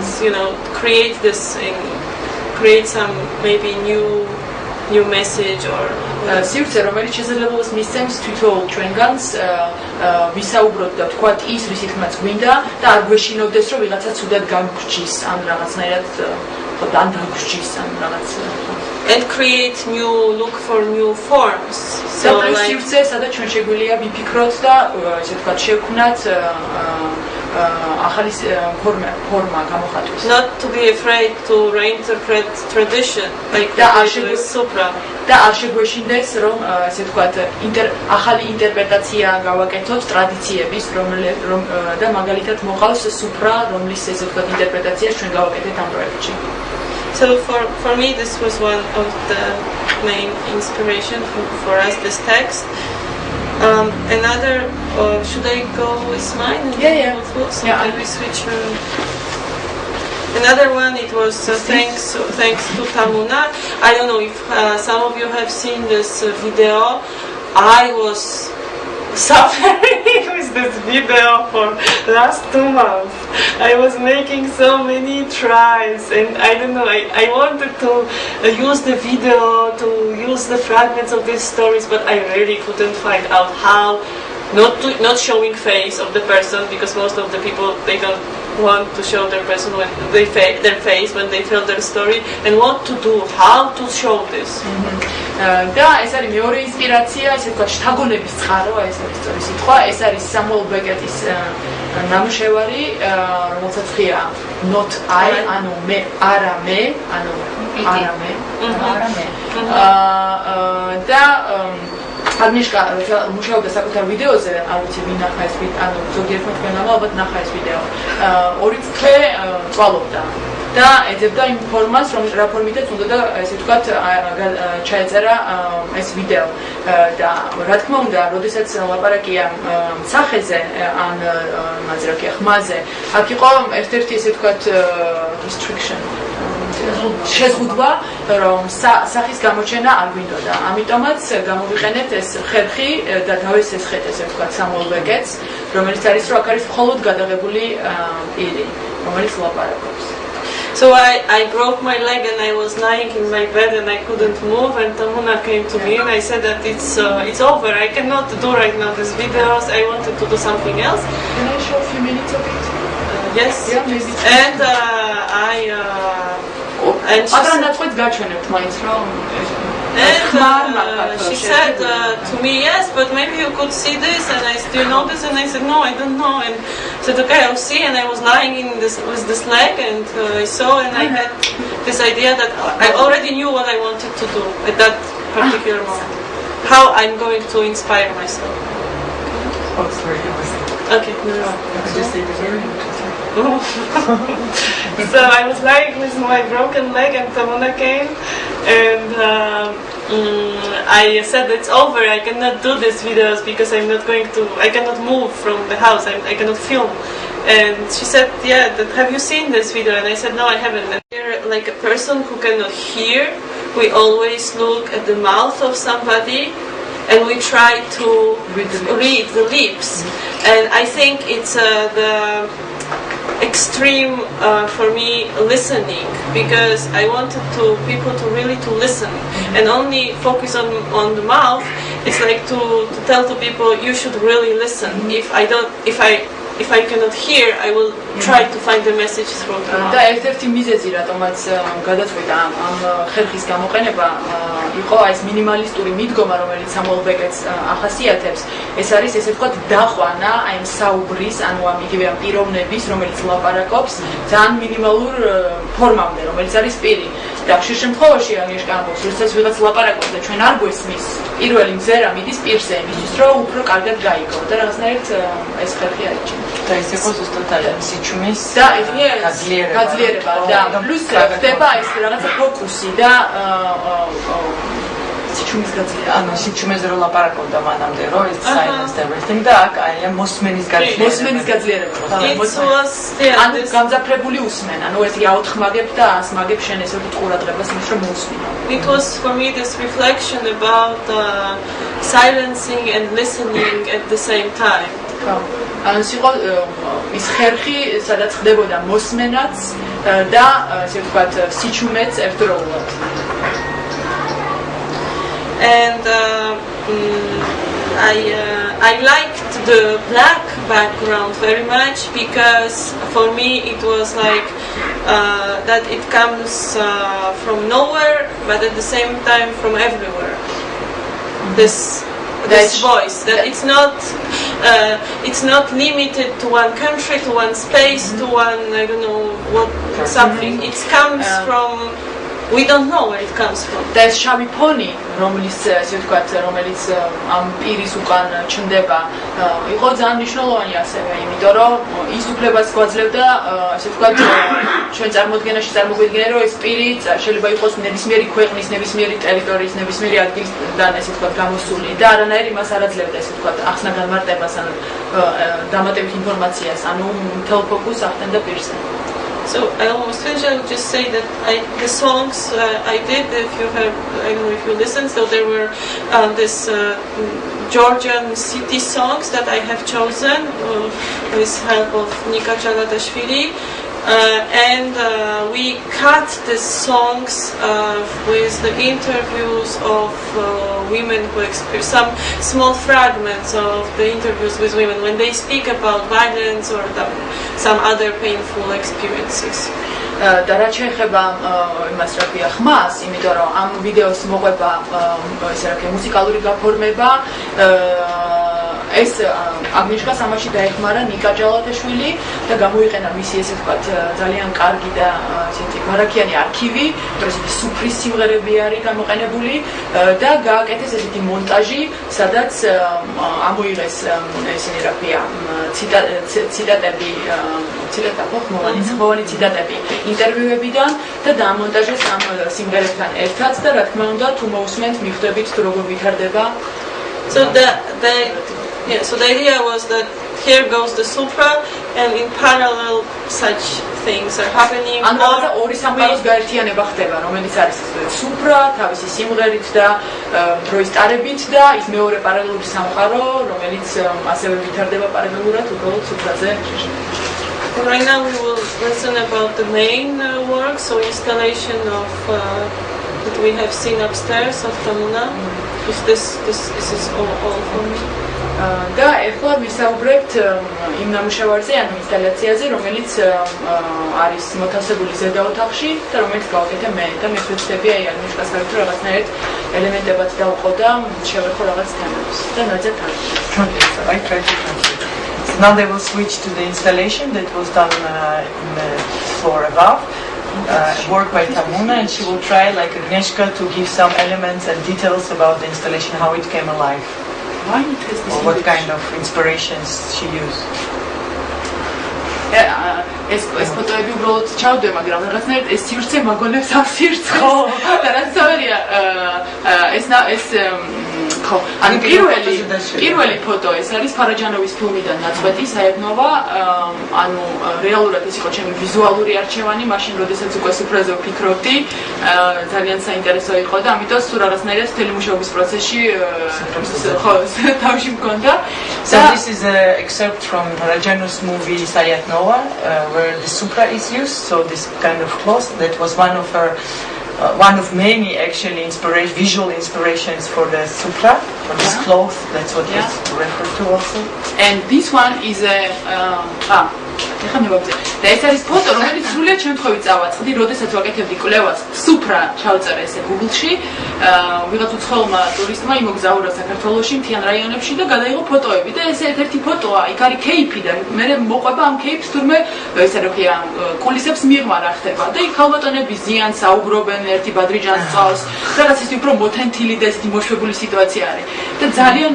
create some maybe new message or სივრცე, რომელიც შესაძლებლობას მისცემს თვითოულ ჩვენგანს ვისაუბროთ და ვთქვათ ის, რისით მას გვინდა და არ გვეშინოდეს, რომ ვიღაცა ცუდად გამგრჩის ან რაღაცნაირად ან დაგვრჩის ან რაღაც and look for new forms. So სივრცე, სადაც ჩვენ შეგვიძლია ვიფიქროთ და ესე ვთქვათ შევქმნათ ახალი ფორმა გამოხატვის. Not to be afraid to reinterpret tradition like the Supra. და არ შეგვეშინდეს, რომ ესე ვთქვათ ახალი ინტერპრეტაცია გავაკეთოთ ტრადიციების, და მაგალითად მოყავს Supra, რომლის ესე ვთქვათ ინტერპრეტაციას ჩვენ გავაკეთეთ ამ პროექტში. So for me this was one of the main inspiration for us, this text. Another, should I go with mine? Yeah. We switch. Another one, it was thanks to Tamuna. I don't know if some of you have seen this video. I was suffering with this video for last 2 months. I was making so many tries and I don't know, I wanted to use the video, to use the fragments of these stories, but I really couldn't find out how. Not showing face of the person, because most of the people, they don't want to show their person when their face when they tell their story, and what to do, how to show this. და ეს არის მეორე ინსპირაცია, ესე ვთქვათ, შთაგონების წყარო, ეს არის სწორი სიტყვა, ეს არის სამუელ ბეკეტის ნამუშევარი, რომელსაც ხია not I, ანუ მე, არა მე, ანუ არა მე. და Agnieszka muziełda საკუთარ ვიდეოზე, არ ვიცი ვინ ნახა ეს ვიდეო, ანუ ზოგიერთმა თქვენამ ალბათ ნახა ეს ვიდეო. 2 წლი წვალობდა და ეძებდა იმ ფორმას, რა ფორმითაც უნდა და ესე ვთქვათ ჩაეწერა ეს ვიდეო. და რა თქმა უნდა, როდესაც ლაპარაკია სახეზე, ან იმაზე რა ქვია, ხმაზე, აქ იყო ერთ-ერთი ესე ვთქვათ restriction. შეზღუდვა, რომ სახის გამოჩენა არ გვინდოდა. ამიტომაც გამოვიყენეთ ეს ხერხი და დავესესხეთ ესე ვთქვათ სამუელ ბეკეტს, რომელიც არის რომ აქ არის მხოლოდ გადაღებული პირი, რომელიც ლაპარაკობს. So I broke my leg and I was lying in my bed and I couldn't move, and Tamuna came to me and I said that it's over. I cannot do right now these videos. I wanted to do something else. Can I show a few minutes of it? Yes. Yeah, maybe. And and she said to me, yes, but maybe you could see this, and do you know this? And I said, no, I don't know. And I said, okay, I'll see. And I was lying with this leg, and I saw, and I had this idea that I already knew what I wanted to do at that particular moment. How I'm going to inspire myself. Oh, sorry. Okay. I just say the very So I was lying with my broken leg, and Tamuna came, and I said it's over. I cannot do these videos because I cannot move from the house. I cannot film. And she said, yeah, have you seen this video? And I said, no, I haven't. And you're like a person who cannot hear. We always look at the mouth of somebody and we try to read the lips. And I think it's the extreme for me listening, because I wanted people to really to listen and only focus on the mouth. It's like to tell to people you should really listen. If I cannot hear, I will try to find the message through the mouth. და ერთ-ერთი მიზეზი რატომაც გადაწყვიტა ამ ხერხის გამოყენება იყო ეს მინიმალისტური მიდგომა, რომელიც სამუელ ბეკეტს ახასიათებს. ეს არის ესე ვთქვათ დაყვანა აი ამ საუბრის, ანუ ამ იგივე ამ პიროვნების, რომელიც ლაპარაკობს, ძალიან მინიმალურ ფორმამდე, რომელიც არის პირი. და ხშირ შემთხვევაში აგნიშნა ამბობს, როდესაც ვიღაც ლაპარაკობს და ჩვენ არ გვესმის, პირველი მზერა მიდის პირზე, იმისთვის რომ უფრო კარგად გაიგო და რაღაცნაირად ეს ხერხი არიჭინა. და ეს იყო ზუსტად სიჩუმის და გაძლიერება და პლუს ხდება ეს რაღაცა ფოკუსი და სიჩუმის გაძლიერება. ანუ სიჩუმეზე რო ლაპარაკობდა მანამდე, რომ ეს silence everything და აქ აი ამ მოსმენის გაძლიერება. ანუ გამძაფრებული უსმენ, ანუ ეს აუთხმაგებ და ასმაგებ შენ ესე ვთქვი ყურადღებას იმის რომ მოусმინო. It was for me this reflection about silencing and listening at the same time. ანუ სიყო ის ხერხი სადაც ხდებოდა მოსმენაც და ესე ვთქვათ სიჩუმეც ერთდროულად. And I liked the black background very much, because for me it was like that it comes from nowhere, but at the same time from everywhere. This voice, that it's not limited to one country, to one space, to one, I don't know what, something. It comes from, we don't know where it comes from. და ეს შავი ფონი, რომელიც ესე ვთქვათ, რომელიც ამ პირის უკან ჩნდება, იყო ძალიან მნიშვნელოვანი ასევე, იმიტომ რომ ის უფლებას გვაძლევდა, ესე ვთქვათ, ჩვენ წარმოდგენაში წარმოგვიდგინე, რომ ეს პირი შეიძლება იყოს ნებისმიერი ქვეყნის, ნებისმიერი ტერიტორიის, ნებისმიერი ადგილიდან ესე ვთქვათ გამოსული და არანაირი იმას არ აძლევდა ესე ვთქვათ, ახსნა განმარტებას, ანუ დამატებით ინფორმაციას, ანუ მთელ ფოკუსს ახდენდა პირზე. So I almost finished. I would just say that the songs I did, if you have, I don't know if you listened, so there were this Georgian city songs that I have chosen with help of Nika Chagatashvili. And we cut the songs with the interviews of women who experience some small fragments of the interviews with women when they speak about violence or some other painful experiences. და რაც შეეხება იმას რა ქვია ხმას, იმიტომ რომ ამ ვიდეოს მოყვება ესე რა ქვია მუსიკალური გაფორმება, ეს აგნიშნავს ამაში დაეხმარა ნიკა ჯალათაშვილი და გამოიყენა მისი ესე ვთქვათ ძალიან კარგი და ესეთი მარაქიანი არქივი, ესეთი სუფრის სიმღერები არის გამოყენებული და გააკეთეს ესეთი მონტაჟი, სადაც ამოიღეს ესენი რა ქვია ციტატები ხმოვანი ციტატები ინტერვიუებიდან და დაამონტაჟეს ამ სიმღერებთან ერთად და რა თქმა უნდა თუ მოусმენთ მიხვდებით თუ როგორ ვითარდება. So the idea was that here goes the supra, and in parallel such things are happening. ანუ ორი სამყაროს გაერთიანება ხდება, რომელიც არის supra, თავისი სიმღერით და დროის ტარებით და ის მეორე პარალელური სამყარო, რომელიც ასევე ვითარდება პარალელურად უბრალოდ supraზე. Right now we will listen about the main work, so installation of that we have seen upstairs of Tamuna. This is all for me. და ახლა ვისაუბრებთ იმ ნამუშევარზე, ანუ ინსტალაციაზე, რომელიც არის მოთავსებული ზედა ოთახში და რომელიც გავაკეთე მე და მე ვეცდები აი აღნიშნავს რომ რაღაცნაირად ელემენტებად დავყო და შევეხო რაღაც თემებს და ნაძეთ არის. I tried to translate. Now they will switch to the installation that was done in the floor above. Work by Tamuna, and she will try, like Agnieszka, to give some elements and details about the installation, how it came alive. Or what kind of inspirations she used. ეს ფოტოები უბრალოდ ჩავდე, მაგრამ რაღაცნაირად ეს სივრცე მაგონებს ამ სივრცეს. და რაც თავია ეს ხო, ანუ პირველი ფოტო ეს არის ფარაჯანოვის ფილმიდან ნაწყვეტი საერთნობა, ანუ რეალურად ეს იყო ჩემი ვიზუალური არჩევანი, მაშინ როდესაც უკვე სუფრაზე ვფიქრობდი, ძალიან საინტერესო იყო და ამიტომ სულ რაღაცნაირად მთელი მუშაობის პროცესში ხო, თავში მქონდა. So this is an excerpt from Parajanov's movie Sayat-Nova, where the supra is used, so this kind of cloth that was one of many actually visual inspirations for the supra, for this cloth, that's what it's referred to also. And this one is და ეს არის ფოტო, რომელიც სრულიად შემთხვევით წავაწყდი, როდესაც ვაკეთებდი კვლევას, სუფრა ჩავწერე ესე Google-ში, ვიღაც უცხოელმა ტურისტმა იმოგზაურა საქართველოში, მთიან რაიონებში და გადაიღო ფოტოები და ეს ერთ-ერთი ფოტოა, იქ არის кейფი და მე მოყვება ამ кейფს თურმე ესე რა ქვია, კულისებს მიღმა რა ხდება და იქ ქალბატონები ზიანს აუგრობენ ერთი ბადრიჯანს წავს, რაღაც ის უფრო მოთენთილი და ესეთი მოშვებული სიტუაცია არის და ძალიან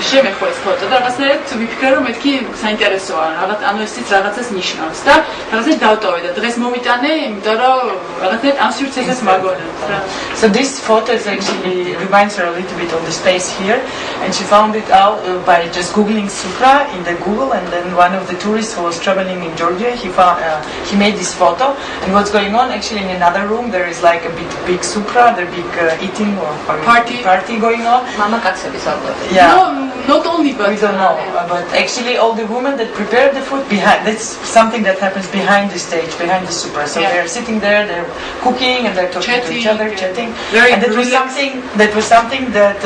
შემეხვა ეს ფოტო და რაღაცნაირად ვიფიქრე რომ მეთქი საინტერესოა რაღაც ანუ ესიც რაღაცას ნიშნავს და რაღაცას დავტოვე და დღეს მოვიტანე იმიტომ რომ რაღაცნაირად ამ სივრცესაც მაგონებს რა. So this photo is actually reminds her a little bit of the space here and she found it out by just googling supra in the Google and then one of the tourists who was traveling in Georgia he made this photo and what's going on actually in another room there is like a big supra, the big eating or party going on. Mama katsebis algot. Yeah. No, not only but we don't know but actually all the women that prepared the food behind that's something that happens behind the stage behind the supra so they're sitting there they're cooking and they're talking to each other chatting and that was something that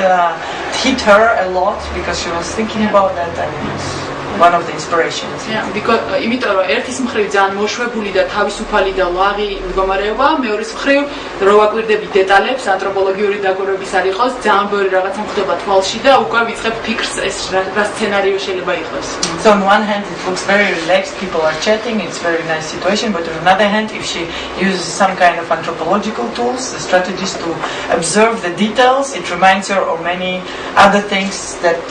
hit her a lot because she was thinking about that and it's one of the inspirations. Yeah, because იმიტომ რომ ერთის მხრივ ძალიან მოშვებული და თავისუფალი და ლაღი მდგომარეობა, მეორის მხრივ რო ვაკვირდები დეტალებს, ანთროპოლოგიური დაკვირვების არ იყოს, ძალიან ბევრი რაღაცა ხდება თვალში და უკვე ვიწყებ ფიქრს ეს რა სცენარიო შეიძლება იყოს. So on one hand it looks very relaxed, people are chatting, it's a very nice situation, but on another hand if she uses some kind of anthropological tools, the strategies to observe the details, it reminds her of many other things that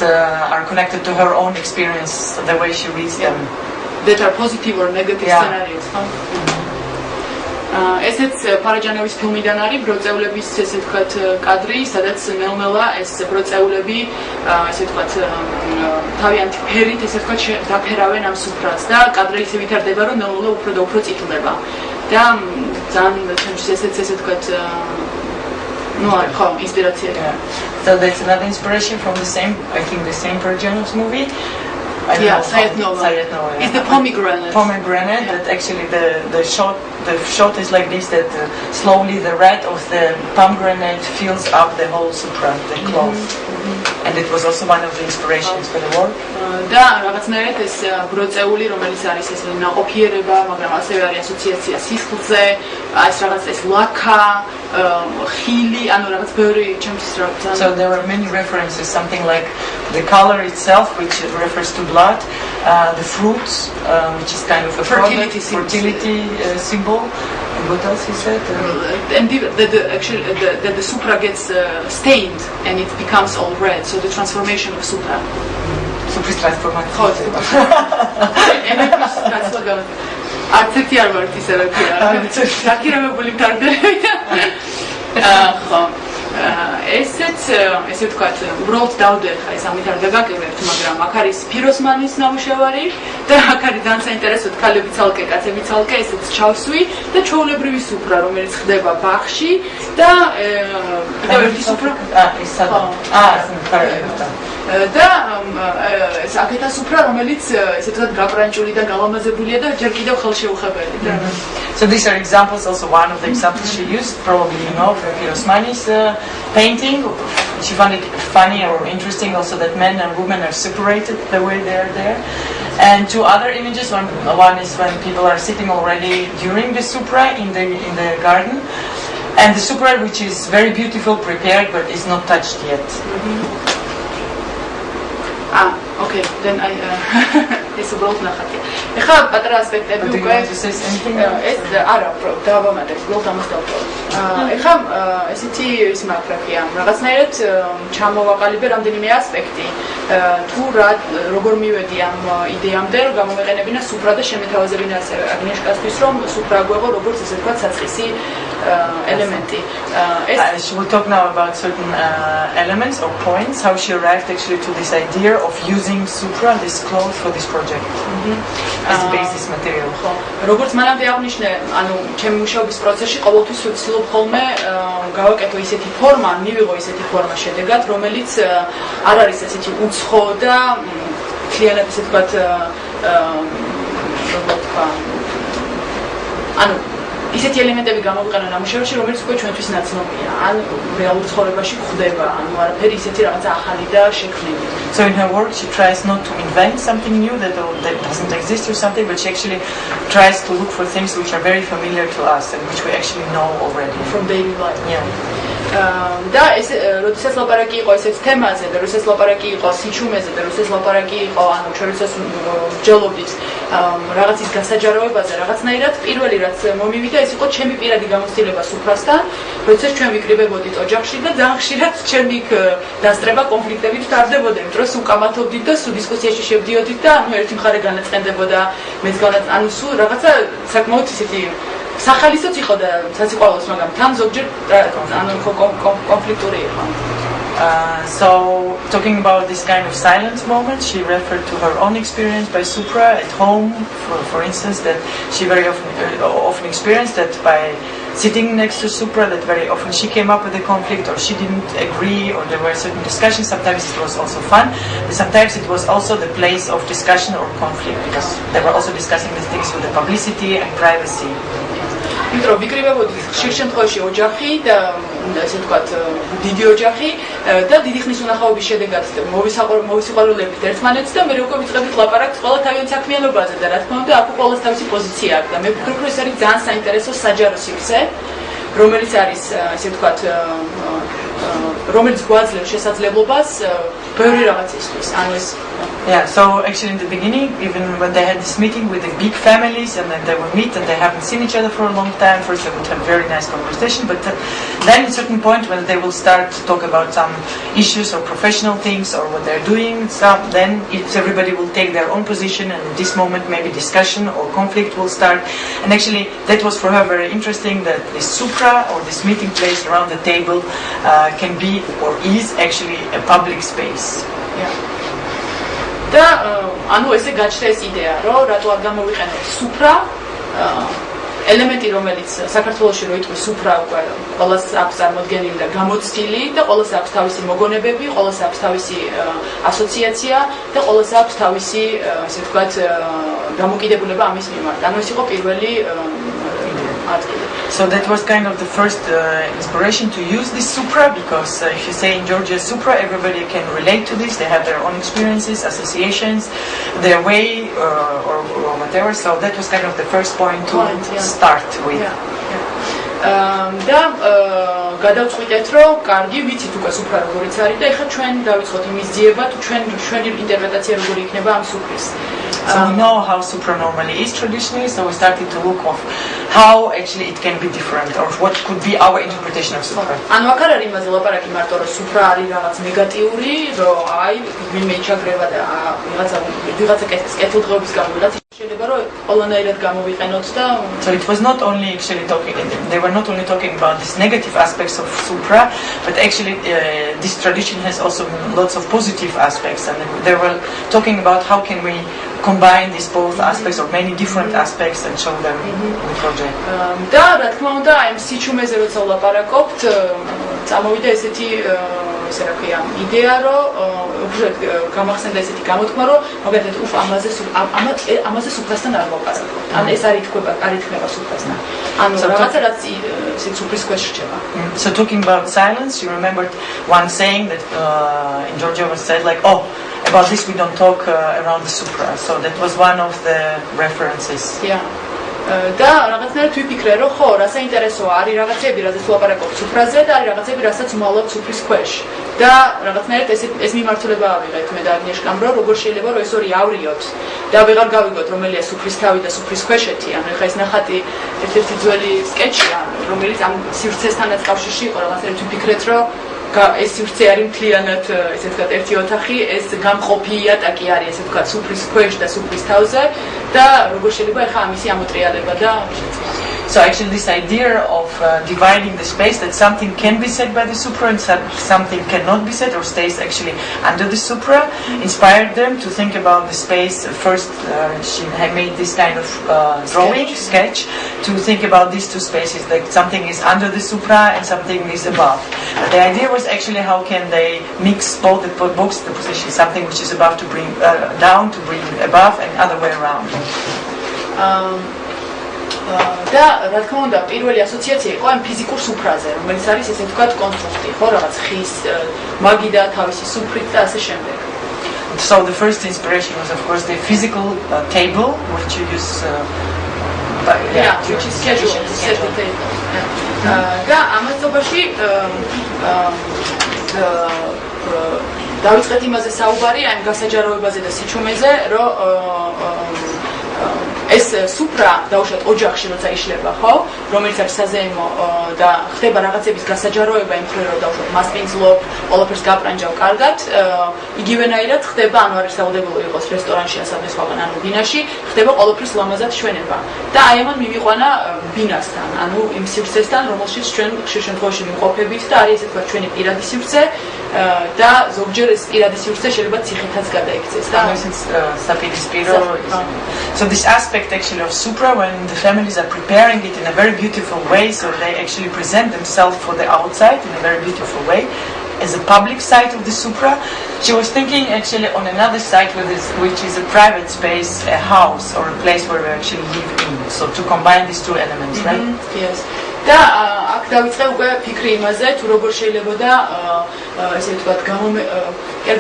are connected to her own experience. The way she reads them. That are positive or negative scenarios. ესეც ფარაჯანოვის ფილმიდან არის ბროწეულების ესე ვთქვათ კადრი, სადაც ნელ-ნელა ეს ბროწეულები ესე ვთქვათ თავიანთი ფერით ესე ვთქვათ დაფერავენ ამ სუფრას და კადრი ისე ვითარდება რომ ნელ-ნელა უფრო და უფრო წითლდება. და ძალიან ჩემთვის ესეც ესე ვთქვათ ინსპირაცია. So that's another inspiration from the same Parajanov's movie. Sayat-Nova. It's the pomegranate. Pomegranate. That actually the shot is like this. That slowly the red of the pomegranate fills up the whole supra, the cloth, and it was also one of the inspirations for the work. და რაღაცნაირად ეს ბროწეული, რომელიც არის ეს ნაყოფიერება, მაგრამ ასევე არის ასოციაცია სისხლზე, ეს რაღაც ეს ლაქა, ხილი, ანუ რაღაც ბევრი ჩემთვის რაღაც. So there were many references, something like the color itself, which refers to blood, the fruits, which is kind of a fertility symbol. And what else he said? And the supra gets stained and it becomes all red. So the transformation of supra. Supris transformation. არცერთი არ ვარ ისე რა ქვია. დაკირებებული მტარდები. ხო. ესეც ესე ვთქვათ, უბრალოდ დავდე ხა ეს ამით არ დაგაკეთებთ, მაგრამ აქ არის ფიროსმანის ნამუშევარი და აქ არის ძალიან საინტერესო თქალები ცალკე, კაცები ცალკე, ესეც ჩავსვი და ჩვეულებრივი სუფრა, რომელიც ხდება ბაღში და კიდევ ერთი სუფრა. და ეს აკეთა სუფრა, რომელიც ესე ვთქვათ გაპრანჭული და გალამაზებულია და ჯერ კიდევ ხელშეუხებელი. So these are examples, also one of the examples she used, probably you know, from Pirosmani's painting. She found it funny or interesting also that men and women are separated the way they are there. And two other images, one is when people are sitting already during the supra in the garden, and the supra which is very beautiful, prepared, but is not touched yet. Okay, then I ეს უბრალოდ ნახატია. ეხლა პატარა ასპექტები უკვე ეს არა, დავამატებ, უბრალოდ ამას დავტოვებ. ეხლა ესეთი ის მაქვს, რაღაცნაირად ჩამოვაყალიბე რამდენიმე ასპექტი. თუ როგორ მივედი ამ იდეამდე, რომ გამომეყენებინა სუფრა და შემეთავაზებინა ასევე აგნიეშკასთვის, რომ სუფრა გვეღო როგორც ესე ვთქვათ საწყისი ელემენტი. She will talk now about certain elements or points, how she arrived actually to this idea of using Supra, this cloth, for this project as a basis material. როგორც მანამდე აღნიშნე, ანუ ჩემი მუშაობის პროცესში ყოველთვის ვცდილობ ხოლმე გავაკეთო ისეთი ფორმა, მივიღო ისეთი ფორმა შედეგად, რომელიც არ არის ესეთი უცხო და მთლიანად ესე ვთქვათ, როგორ ვთქვა, ანუ ისეთი ელემენტები გამოვიყენო ნამუშევრში, რომელიც უკვე ჩვენთვის ნაცნობია, ან რეალურ ცხოვრებაში გვხდება, ანუ არაფერი ისეთი რაღაცა ახალი და შექმნილი. So in her work, she tries not to invent something new that doesn't exist or something, but she actually tries to look for things which are very familiar to us and which we actually know already from daily life. Yeah. და ეს როდესაც ლაპარაკი იყო ესეთ თემაზე და როდესაც ლაპარაკი იყო სიჩუმეზე და როდესაც ლაპარაკი იყო ანუ ჩვენ როდესაც ვჯელობდით რაღაცის გასაჯაროებაზე რაღაცნაირად პირველი რაც მომივიდა ეს იყო ჩემი პირადი გამოცდილება სუფრასთან როდესაც ჩვენ ვიკრიბებოდით ოჯახში და ძალიან ხშირად ჩემი დასწრება კონფლიქტებით ტარდებოდა იმ დროს უკამათობდით და სულ დისკუსიაში შევდიოდით და ანუ ერთი მხარე განაწყენდებოდა მეც ანუ სულ რაღაცა საკმაოდ ისეთი სახალისოც იყო და საციყვავილოს მაგრამ თან ზოგჯერ ანუ კონფლიქტური იყო. So talking about this kind of silence moment, she referred to her own experience by Supra at home, for instance, that she very often experienced that by sitting next to Supra, that very often she came up with a conflict or she didn't agree or there were certain discussions. Sometimes it was also fun, but sometimes it was also the place of discussion or conflict because they were also discussing the things with the publicity and privacy. იმიტომ ვიკრიბებოდი ხშირ შემთხვევაში ოჯახი და ესე ვთქვათ დიდი ოჯახი და დიდი ხნის უნახაობის შედეგად მოვისიყვარულებით ერთმანეთს და მე უკვე ვიწყებდით ლაპარაკს ყველა თავიანთ საქმიანობაზე და რა თქმა უნდა აქ ყოველს თავისი პოზიცია აქვს და მე ვფიქრობ რომ ეს არის ძალიან საინტერესო საჯარო სივრცე რომელიც არის ესე ვთქვათ რომელიც გვაძლევს შესაძლებლობას ბევრი რაღაცისთვის ანუ ეს Yeah, so actually in the beginning, even when they had this meeting with the big families and then they would meet and they haven't seen each other for a long time, first they would have very nice conversation, but then at a certain point when they will start to talk about some issues or professional things or what they're doing, then everybody will take their own position and at this moment maybe discussion or conflict will start. And actually that was for her very interesting that this Supra or this meeting place around the table can be or is actually a public space. Yeah. და ანუ ესე გაჩნდა ეს იდეა, რომ რატო არ გამოვიყენოთ სუფრა ელემენტი, რომელიც საქართველოში რო იტყვი სუფრა უკვე ყველას აქვს წარმოდგენილი და გამოცდილი და ყველას აქვს თავისი მოგონებები, ყველას აქვს თავისი ასოციაცია და ყველას აქვს თავისი ესე ვთქვათ დამოკიდებულება ამის მიმართ. ანუ ეს იყო პირველი ადგილი. So that was kind of the first inspiration to use this Supra because if you say in Georgia Supra, everybody can relate to this. They have their own experiences, associations, their way or whatever. So that was kind of the first point to start with. და გადავწყვიტეთ რომ კარგი ვიცით უკვე სუფრა როგორიც არის და ეხლა ჩვენ დავიწყოთ იმის ძიება თუ ჩვენი ინტერპრეტაცია როგორი იქნება ამ სუფრის. So we know how Supra normally is traditionally, so we started to look of how actually it can be different or what could be our interpretation of Supra. ანუ აქ არ არის იმაზე ლაპარაკი მარტო რომ სუფრა არის რაღაც ნეგატიური, რომ აი ვინმე ჩაგრევა და ვიღაცა კეთილდღეობის გამო ვიღაცა შეიძლება რომ ყველანაირად გამოვიყენოთ და So it was not only actually talking, they were not only talking about these negative aspects of Supra, but actually this tradition has also lots of positive aspects and they were talking about how can we combine these both aspects or many different aspects and show them in the project. და რა თქმა უნდა აი ამ სიჩუმეზე როცა ვლაპარაკობთ წამოვიდა ესეთი ესე რა ქვია იდეა რომ უბრალოდ გამახსენდა ესეთი გამოთქმა რომ მაგალითად უფ ამაზე სუფრასთან არ ვაპარაკობთ. ან ეს არ ითქმება სუფრასთან. ანუ რაღაცა რაც ისე სუფრის ქვეშ რჩება. So talking about silence, you remembered one saying that in Georgia was said like, oh, about this we don't talk around the Supra. So that was one of the references. Yeah. და რაღაცნაირად ვიფიქრე რომ ხო რა საინტერესოა არის რაღაცები რაზეც ვლაპარაკობთ სუფრაზე და არის რაღაცები რასაც ვმალავთ სუფრის ქვეშ და რაღაცნაირად ეს მიმართულება ავიღეთ მე და აგნიეშკამ რომ როგორ შეიძლება რომ ეს ორი ავრიოთ და ვეღარ გავიგოთ რომელია სუფრის თავი და სუფრის ქვეშეთი ანუ ეხლა ეს ნახატი ერთ-ერთი ძველი სკეჩია რომელიც ამ სივრცესთანაც კავშირში იყო რაღაცნაირად ვიფიქრეთ რომ ეს სივრცე არის მთლიანად ესე ვთქვათ ერთი ოთახი ეს გამყოფი იატაკი არის ესე ვთქვათ სუფრის ქვეშ და სუფრის თავზე და როგორ შეიძლება ახლა ამისი ამოტრიალება და So actually this idea of dividing the space, that something can be set by the supra and something cannot be set or stays actually under the supra, inspired them to think about the space. First she had made this kind of drawing, sketch, to think about these two spaces, like something is under the supra and something is above. But the idea was actually how can they mix both the position, something which is above to bring down, to bring above, and other way around. და რა თქმა უნდა პირველი ასოციაცია იყო ამ ფიზიკურ სუფრაზე, რომელიც არის ესე ვთქვათ კონსტრუქტი, ხო, რაღაც ხის მაგი და თავისი სუფრით და ასე შემდეგ. So the first inspiration was of course the physical table which you use which is scheduled to set the table. და ამასობაში დავიწყეთ იმაზე საუბარი, აი გასაჯაროებაზე და სიჩუმეზე, რომ ეს სუფრა დაუშვათ ოჯახში როცა იშლება, ხო, რომელიც არის საზეიმო და ხდება რაღაცების გასაჯაროება იმ მხრივ, რომ დაუშვათ მასპინძლობ, ყველაფერს გაპრანჯავ კარგად, იგივენაირად ხდება, ანუ არის საუდებელო იყოს რესტორანში ასამდე სხვაგან, ანუ ბინაში, ხდება ყველაფრის ლამაზად ჩვენება. და აი ამან მივიყვანა ბინასთან, ანუ იმ სივრცესთან, რომელშიც ჩვენ ხშირ შემთხვევაში ვიმყოფებით და არის ესე ვთქვათ ჩვენი პირადი სივრცე და ზოგჯერ ეს პირადი სივრცე შეიძლება ციხეთაც გადაიქცეს და So this aspect actually of supra, when the families are preparing it in a very beautiful way, so they actually present themselves for the outside in a very beautiful way, as a public site of the supra. She was thinking actually on another site which is a private space, a house or a place where we actually live in. So to combine these two elements, right? Yes. და აქ დავიწყე უკვე ფიქრი იმაზე, თუ როგორ შეიძლებოდა ესე ვთქვათ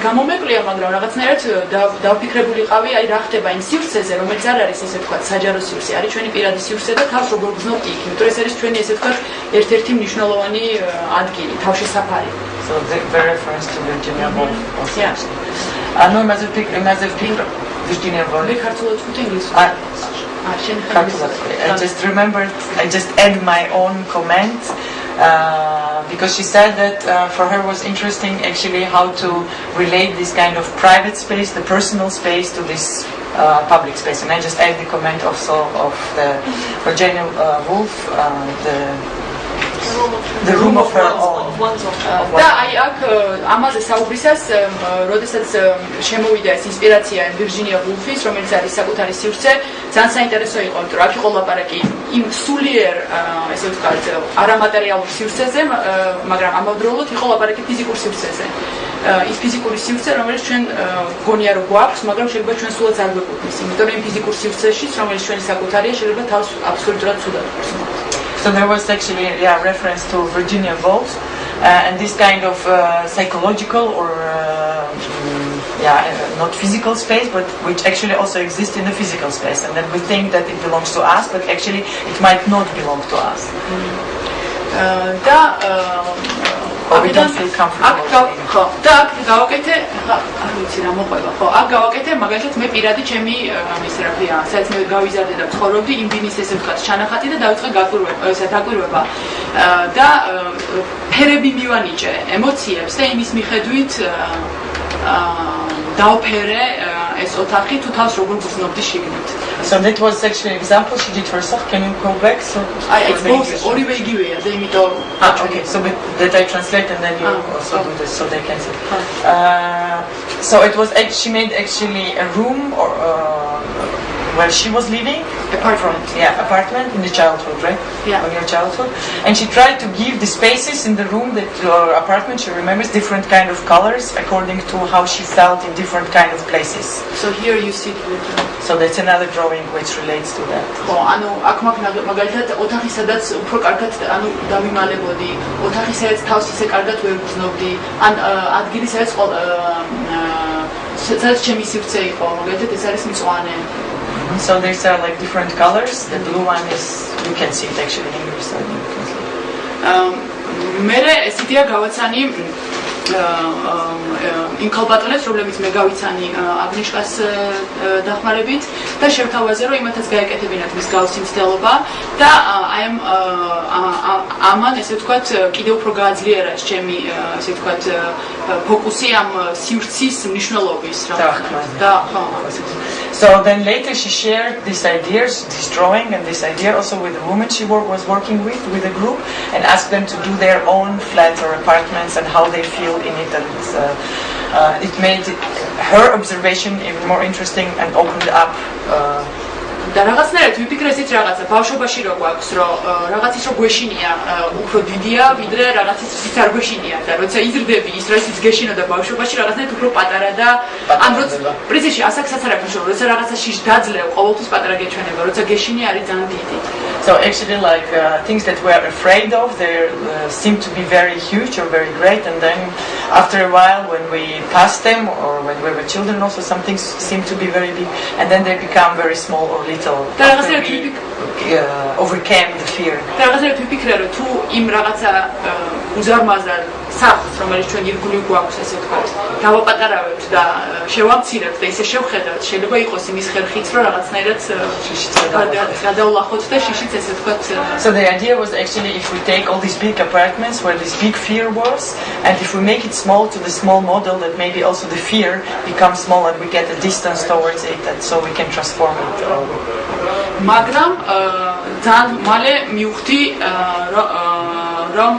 გამომეკლია, მაგრამ რაღაცნაირად დავფიქრებულიყავი, აი რა ხდება იმ სივრცეზე, რომელიც არ არის ესე ვთქვათ საჯარო სივრცე, არის ჩვენი პირადი სივრცე და თავს როგორ გზნობ იქ, იმიტომ ეს არის ჩვენი ესე ვთქვათ ერთ-ერთი მნიშვნელოვანი ადგილი, თავშესაფარი. So the reference to Virginia Woolf also. ანუ იმაზე ვფიქრობ Virginia Woolf. მე ქართულად ვთქვით ინგლისურად. I just remembered, I just add my own comment because she said that for her was interesting actually how to relate this kind of private space, the personal space, to this public space. And I just add the comment also of the Virginia Woolf, the room of her own. და აი აქ ამაზე საუბრისას, როდესაც შემოვიდა ეს ინსპირაცია ვირჯინია ვულფის, რომელიც არის საკუთარი სივრცე, ძალიან საინტერესო იყო, იმიტომ რომ აქ იყო ლაპარაკი იმ სულიერ, ესე ვთქვათ, არამატერიალურ სივრცეზე, მაგრამ ამავდროულად იყო ლაპარაკი ფიზიკურ სივრცეზე. ის ფიზიკური სივრცე, რომელიც ჩვენ გონია რომ გვაქვს, მაგრამ შეიძლება ჩვენ სულაც არ გვეკუთვნის, იმიტომ რომ იმ ფიზიკურ სივრცეში, რომელიც ჩვენი საკუთარია, შეიძლება თავს აბსოლუტურად ცუდად ვხსნათ. So there was actually reference to Virginia Woolf and this kind of psychological or not physical space, but which actually also exists in the physical space, and then we think that it belongs to us, but actually it might not belong to us. Or we don't feel comfortable. და აქ გავაკეთე, არ ვიცი რა მოყვება, ხო, აქ გავაკეთე, მაგალითად მე პირადი ჩემი ის რა ქვია, სადაც მე გავიზარდე და ცხოვრობდი, იმ ბინის ესე ვთქვათ, ჩანახატი და დავიწყე დაკვირვება და ფერები მივანიჭე ემოციებს და იმის მიხედვით დავფერე ეს ოთახი თუ თავს როგორ გრძნობდი შიგნით. So that was actually an example she did herself. Can you go back? So ორივე იგივეა და იმიტომ okay, so that I translate and then you also do this so they can see. So it was she made actually a room or where she was living, apartment in the childhood, right? Yeah. In your childhood, and she tried to give the spaces in the room that apartment. She remembers different kind of colors according to how she felt in different kind of places. So here you see. So that's another drawing which relates to that. ხო, ანუ აქ მაგალითად ოთახი სადაც უფრო კარგად ანუ დავიმალებოდი, ოთახი სადაც თავს ისე კარგად ვერ გრძნობდი, ან ადგილი სადაც ჩემი სივრცე იყო, მაგალითად ეს არის მწვანე. So these are like different colors. The blue one is, you can see it actually in English. So მერე ესეთია გავაცანი იმ ქალბატონებს, რომლებიც მე გავიცანი აგნიშკას დახმარებით და შევთავაზე, რომ იმათაც გაეკეთებინათ მის გავსი მცდელობა და აი ამან ესე ვთქვათ კიდევ უფრო გააძლიერა ჩემი ესე ვთქვათ ფოკუსი ამ სივრცის მნიშვნელობის So then later she shared this idea, this drawing and this idea also with the women she was working with a group, and asked them to do their own flats or apartments and how they feel in it, and it made her observation even more interesting and opened up. და რაღაცნაირად ვიფიქრე ესეც რაღაცა ბავშვობაში რო გვაქვს რომ რაღაცის რო გვეშინია უფრო დიდია ვიდრე რაღაცის რის არ გვეშინია და როცა იზრდები ის რასაც გეშინა და ბავშვობაში რაღაცნაირად უფრო პატარა და ამ პრინციპში ასაკსაც არ აქვს რომ როცა რაღაცაში დაძლევ ყოველთვის პატარა გეჩვენება როცა გეშინია არის ძალიან დიდი. So actually like things that we are afraid of they seem to be very huge or very great, and then after a while when we pass them or when we were children also some things seem to be very big, and then they become very small or little. After we overcame the fear. და რაღაცა ვიფიქრე რომ თუ იმ რაღაცა უზარმაზარ სახლს რომელიც ჩვენ ირგვლივ გვაქვს ესე ვთქვათ დავაპატარავებთ და შევამცირებთ და ისე შევხედავთ შეიძლება იყოს იმის ხერხიც რომ რაღაცნაირად გადავლახოთ და შიშიც ესე ვთქვათ. So the idea was actually if we take all these big apartments where this big fear was, and if we make it small to the small model, that maybe also the fear becomes small and we get a distance towards it, and so we can transform it. მაგრამ ძალიან მალე მივხვდი რომ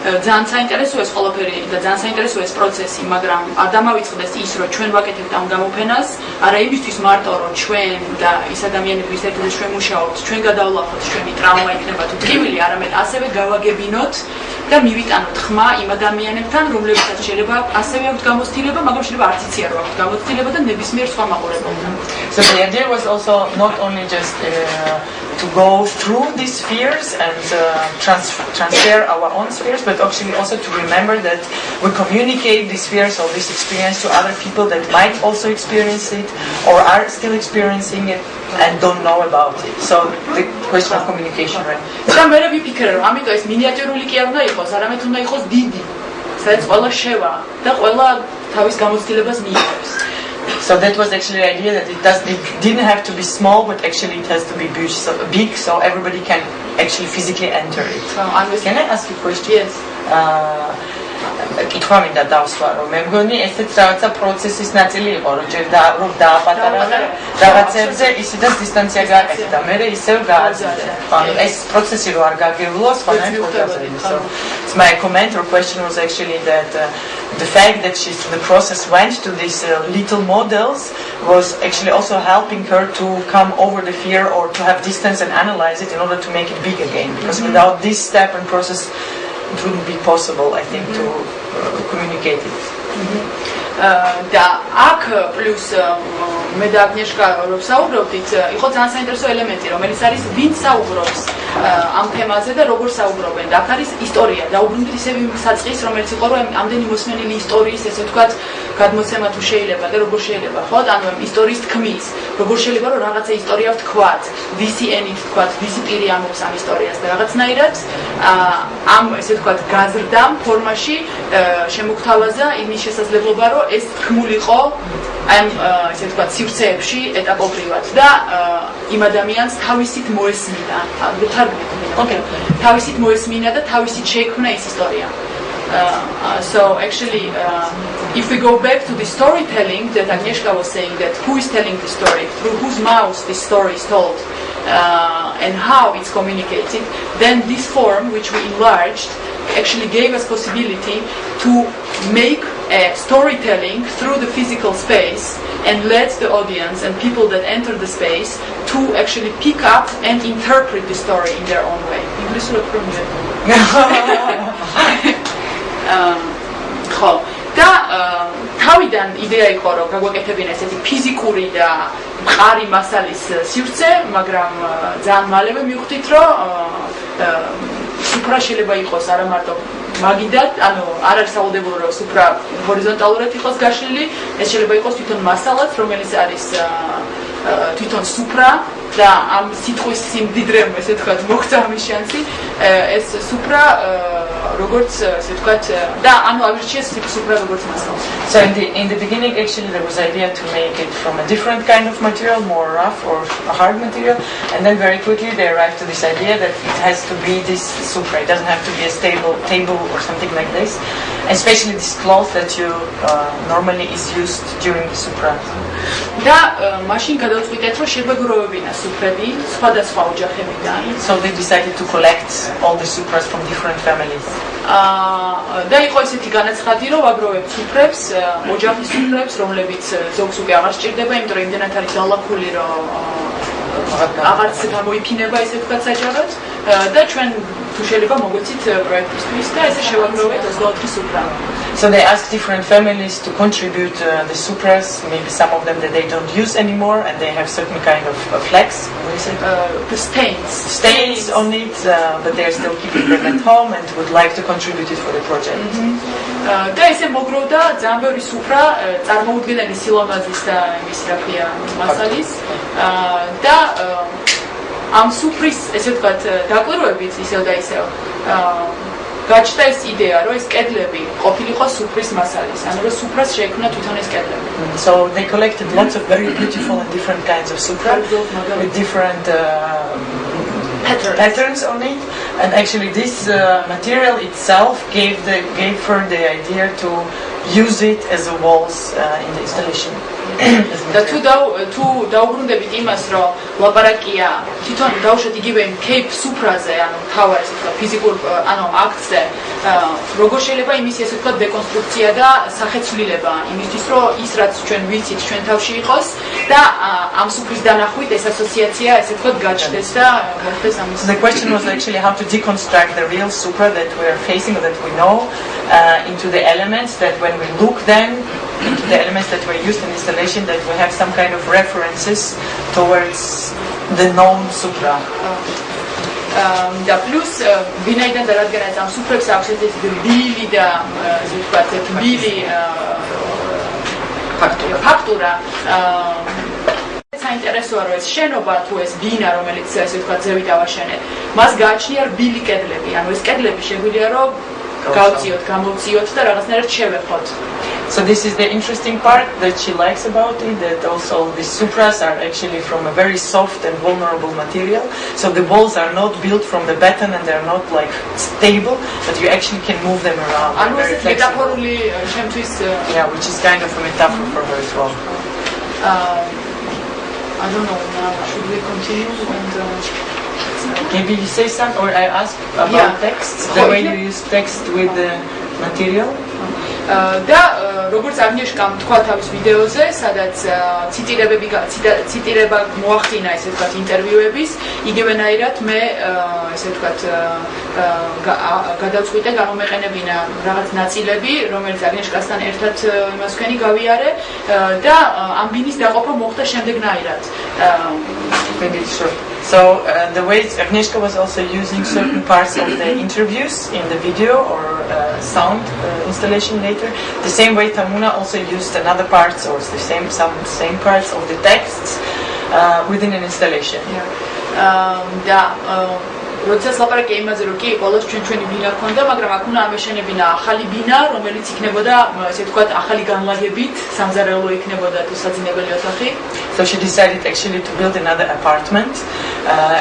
ძალიან საინტერესოა ეს ყველაფერი და ძალიან საინტერესოა ეს პროცესი, მაგრამ არ დამავიწყდეს ის რომ ჩვენ ვაკეთებთ ამ გამოფენას, არა იმისთვის მარტო რომ ჩვენ და ის ადამიანები ვისთანაც ჩვენ მუშაობთ, ჩვენ გადავლახოთ ჩვენი ტრავმა იქნება თუ ტკივილი, არამედ ასევე გავაგებინოთ და მივიტანოთ ხმა იმ ადამიანებთან, რომლებსაც შეიძლება ასევე აქვთ გამოცდილება, მაგრამ შეიძლება არც იცი არ აქვს გამოცდილება და ნებისმიერ სხვა მაყურებელთან. So the idea was also not only just to go through these fears and transfer our own fears, but actually also to remember that we communicate these fears or this experience to other people that might also experience it or are still experiencing it and don't know about it. So the question of communication, right? და მე ვიფიქრე რომ ამიტომ ეს მინიატურული კი არ უნდა იყოს, არამედ უნდა იყოს დიდი, სადაც ყველა შევა და ყველა თავის გამოცდილებას მიიღებს. So that was actually the idea that it didn't have to be small, but actually it has to be big, so everybody can actually physically enter it. Can I ask you a question? Yes. კითხვა მინდა დავსვა რომ მე მგონი ესეც რაღაცა პროცესის ნაწილი იყო რომ ჯერ რომ დააპატარა რაღაცებზე ისედაც დისტანცია გააკეთა და მე ისევ გააძლიერე. ანუ ეს პროცესი რო არ გაგევლოს ხანაა. So my comment or question was actually that the fact that the process went to these little models was actually also helping her to come over the fear or to have distance and analyze it in order to make it big again, because without this step and process it wouldn't be possible, I think, to communicate it. და აქ პლუს მე და აგნიეშკა რო საუბრობდით, იყო ძალიან საინტერესო ელემენტი, რომელიც არის ვინ საუბრობს ამ თემაზე და როგორ საუბრობენ. და აქ არის ისტორია, დაუბრუნდით ისევ იმ საწყის, რომელიც იყო რომ ამდენი მოსმენილი ისტორიის, ესე ვთქვათ, გადმოცემა თუ შეიძლება და როგორ შეიძლება, ხო? ანუ ისტორიის თქმის, როგორ შეიძლება რომ რაღაცა ისტორია ვთქვათ, ვისი ენით ვთქვათ, ვისი პირი ამბობს ამ ისტორიას და რაღაცნაირად ამ ესე ვთქვათ გაზრდამ ფორმაში შემოგთავაზა იმის შესაძლებლობა, რომ ეს თქმულიყო ამ ესე ვთქვათ სივრცეებში ეტაპობრივად და იმ ადამიანს თავისით მოესმინა. თავისით მოესმინა და თავისით შეიქმნა ეს ისტორია. So actually, if we go back to the storytelling that Agnieszka was saying, that who is telling the story, through whose mouth this story is told, and how it's communicated, then this form, which we enlarged, actually gave us possibility to make a storytelling through the physical space and let the audience and people that enter the space to actually pick up and interpret the story in their own way. ხო და თავიდან იდეა იყო რომ გაგვაკეთებინა ესეთი ფიზიკური და მყარი მასალის სივრცე, მაგრამ ძალიან მალევე მივხვდით რომ სუფრა შეიძლება იყოს არა მარტო მაგიდად, ანუ არ არის სავალდებულო რომ სუფრა ჰორიზონტალურად იყოს გაშლილი, ეს შეიძლება იყოს თვითონ მასალაც, რომელიც არის თვითონ სუფრა და ამ სიტყვის სიმდიდრემ ესე ვთქვათ მოხდა ამის შანსი, ეს სუფრა როგორც ესე ვთქვათ და ანუ აღირჩიეს სუფრა როგორც მასალა. So in the beginning actually there was idea to make it from a different kind of material, more rough or a hard material, and then very quickly they arrived to this idea that it has to be this sufra, it doesn't have to be a stable table or something like this, especially this cloth that you normally is used during the supra. და მაშინ გადავწყვიტეთ რომ შეგვეგროვებინა სუფრები სხვადასხვა ოჯახებიდან. So they decided to collect all the supras from different families. და იყო ესეთი განაცხადი რომ ვაგროვებთ სუფრებს, ოჯახის სუფრებს, რომლებიც ზოგს უკვე აღარ სჭირდება, იმიტომ რომ იმდენად არის დალახული რომ აღარც გამოიფინება ესე ვთქვათ საჯაროდ და ჩვენ თუ შეიძლება მოგვეცით პროექტისთვის და ესე შევაგროვეთ 24 სუფრა. So they asked different families to contribute the supras, maybe some of them that they don't use anymore and they have certain kind of flags. What is it? Stains on it, but they're still keeping them at home and would like to contribute it for the project. და ესე მოგროვდა ძალიან ბევრი სუფრა, წარმოუდგენელი სილამაზის და იმის რა ქვია მასალის და ამ სუფრის ესე ვთქვათ დაკვირვებით ისევ და ისევ გაჩნდა ეს იდეა რომ ეს კედლები ყოფილიყო სუფრის მასალის, ანუ რომ სუფრას შეექმნა თვითონ ეს კედლები. So they collected lots of very beautiful and different kinds of supra with different patterns on it, and actually this material itself gave her the idea to use it as a walls in the installation. და თუ დაუბრუნდებით იმას რომ ლაპარაკია თვითონ დავუშვათ იგივე кейპ სუფრაზე, ანუ თავარ ესე ვთქვათ ფიზიკურ ანუ აქტზე, როგორ შეიძლება იმის ესე ვთქვათ დეკონსტრუქცია და სახეცვლილება იმისთვის რომ ის რაც ჩვენ ვიცით ჩვენ თავში იყოს და ამ სუფრის დანახვით ეს ასოციაცია ესე ვთქვათ გაჩნდეს და მოხდეს ამის. The question was actually how to deconstruct the real supra that we are facing or that we know into the elements that when we look then into the elements that were used in installation that we have some kind of references towards the known supra. და პლუს ვინაიდან და რადგანაც ამ სუფრებს აქვს ეს რბილი და ასე ვთქვათ რბილი ფაქტურა საინტერესოა რომ ეს შენობა თუ ეს ბინა რომელიც ასე ვთქვათ ზევით ავაშენეთ მას გააჩნია რბილი კედლები, ანუ ეს კედლები შეგვიძლია რომ გავწიოთ, გამოვწიოთ და რაღაცნაირად შევეხოთ. So this is the interesting part that she likes about it, that also the supras are actually from a very soft and vulnerable material. So the walls are not built from the beton and they're not like stable, but you actually can move them around. ანუ ეს მეტაფორული შემთვის yeah, which is kind of a metaphor for her as well. I don't know now, should we continue and maybe you say some, or I ask about texts, the way you use text with the material. და როგორც აღნიშნავ თქვა თავის ვიდეოზე, სადაც ციტირება მოახდინა ესე ვთქვათ ინტერვიუების, იგივენაირად მე ესე ვთქვათ გადავწყვიტე გამომეყენებინა რაღაც ნაწილები, რომელიც აღნიშნასთან ერთად იმას ვქენი გავიარე და ამ ბინის დაყოფა მოხდა შემდეგნაირად. Maybe sure. So the way Agnieszka was also using certain parts of the interviews in the video or sound installation later, the same way Tamuna also used another parts or some same parts of the texts within an installation. და როდესაც ლაპარაკია იმაზე რომ კი ყოველს ჩვენი ბინა ქონდა, მაგრამ აქ უნდა ამეშენებინა ახალი ბინა, რომელიც იქნებოდა ესე ვთქვათ ახალი განლაგებით, სამზარეულო იქნებოდა თუ საძინებელი ოთახი. So she decided actually to build another apartment.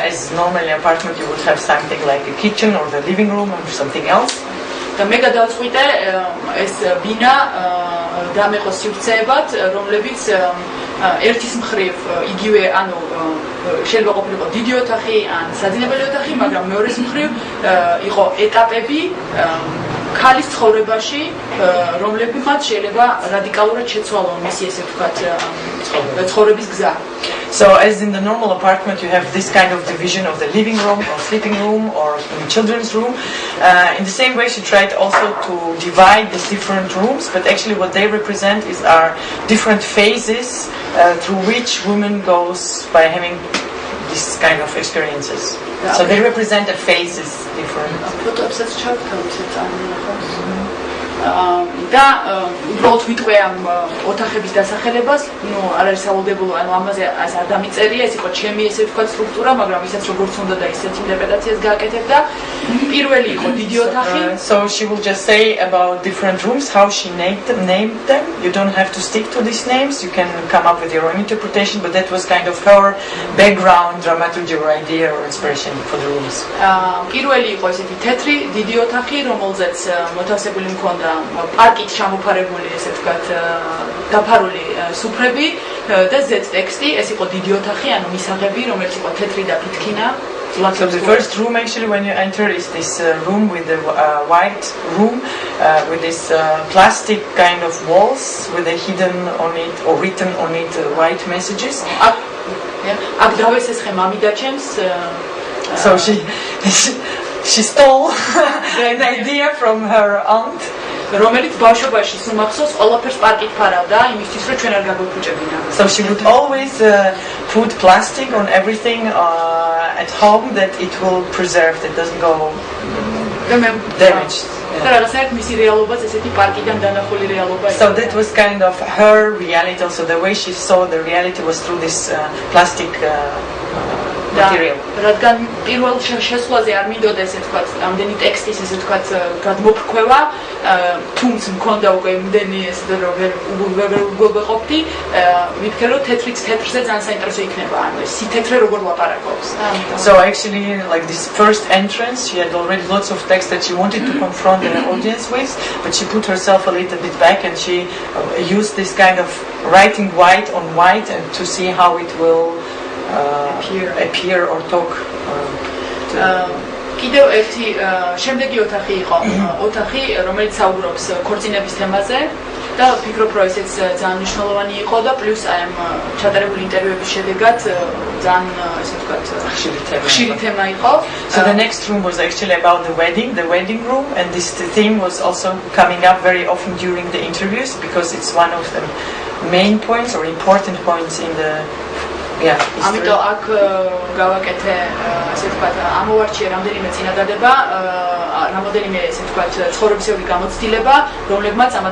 As normally apartment you would have something like a kitchen or the living room or something else. და მე გადავწყვიტე ეს ბინა დამეყო სივრცეებად, რომლებიც ერთის მხრივ იგივე ანუ შეიძლება ყოფილიყო დიდი ოთახი ან საძინებელი ოთახი, მაგრამ მეორეს მხრივ იყო ეტაპები ქალის ცხოვრებაში, რომლებმაც შეიძლება რადიკალურად შეცვალონ მისი ესე ვთქვათ ცხოვრების გზა. So as in the normal apartment you have this kind of division of the living room or sleeping room or children's room. In the same way she tried also to divide these different rooms, but actually what they represent are different phases through which woman goes by having this kind of experiences. So they represent the phases different. და უბრალოდ ვიტყვე ამ ოთახების დასახელებას, ნუ არ არის სავალდებულო, ანუ ამაზე არ დამიწერია, ეს იყო ჩემი ესე ვთქვათ სტრუქტურა, მაგრამ ისაც როგორც უნდა და ისეთ ინტერპრეტაციას გააკეთებდა. პირველი იყო დიდი ოთახი. So she will just say about different rooms, how she named them. You don't have to stick to these names, you can come up with your own interpretation, but that was kind of her background, dramaturgy or idea or inspiration for the rooms. პირველი იყო ესეთი თეთრი დიდი ოთახი, რომელზეც მოთავსებული მქონდა პარკით ჩამოფარებული, ესე ვთქვათ, დაფარული სუფრები და Z ტექსტი, ეს იყო დიდი ოთახი, ანუ მისაღები, რომელიც იყო თეთრი და ფითქინა. So the first room actually when you enter is this room with the white room with this plastic kind of walls with a hidden on it or written on it white messages. აქ დავესესხე მამიდაჩემს. So she stole an idea from her aunt. რომელიც ბავშვობაში სუმახსოვს ყველაფერს პარკით ფარავდა იმისთვის რომ ჩვენ არ გაგვეფუჭებინა. So she would always put plastic on everything at home that it will preserve, it doesn't go damaged. So that was kind of her reality also, the way she saw the reality was through this plastic material. რადგან პირველ შესვლაზე არ მინდოდა ესე ვთქვათ, ამდენი ტექსტის ესე ვთქვათ გადმოფრქვევა, თუმცა მქონდა უკვე იმდენი ესე რომ ვერ გვეყოფდი, მითქე რომ თეთრზე ძალიან საინტერესო იქნება, ანუ ეს სითეთრე როგორ ლაპარაკობს. So actually like this first entrance she had already lots of text that she wanted to confront the audience with, but she put herself a little bit back and she used this kind of writing white on white and to see how it will appear or talk. კიდევ ერთი შემდეგი ოთახი იყო, ოთახი რომელიც საუბრობს ქორწინების თემაზე და ვფიქრობ რომ ესეც ძალიან მნიშვნელოვანი იყო და პლუს აი ამ ჩატარებული ინტერვიუების შედეგად ძალიან ესე ვთქვათ ხშირი თემა იყო. So the next room was actually about the wedding room, and this theme was also coming up very often during the interviews because it's one of the main points or important points in the ამიტომ აქ გავაკეთე ასე ვთქვათ ამოვარჩიე რამდენიმე წინადადება, რამოდენიმე ესე ვთქვათ ცხოვრებისეული გამოცდილება, რომლებმაც ამ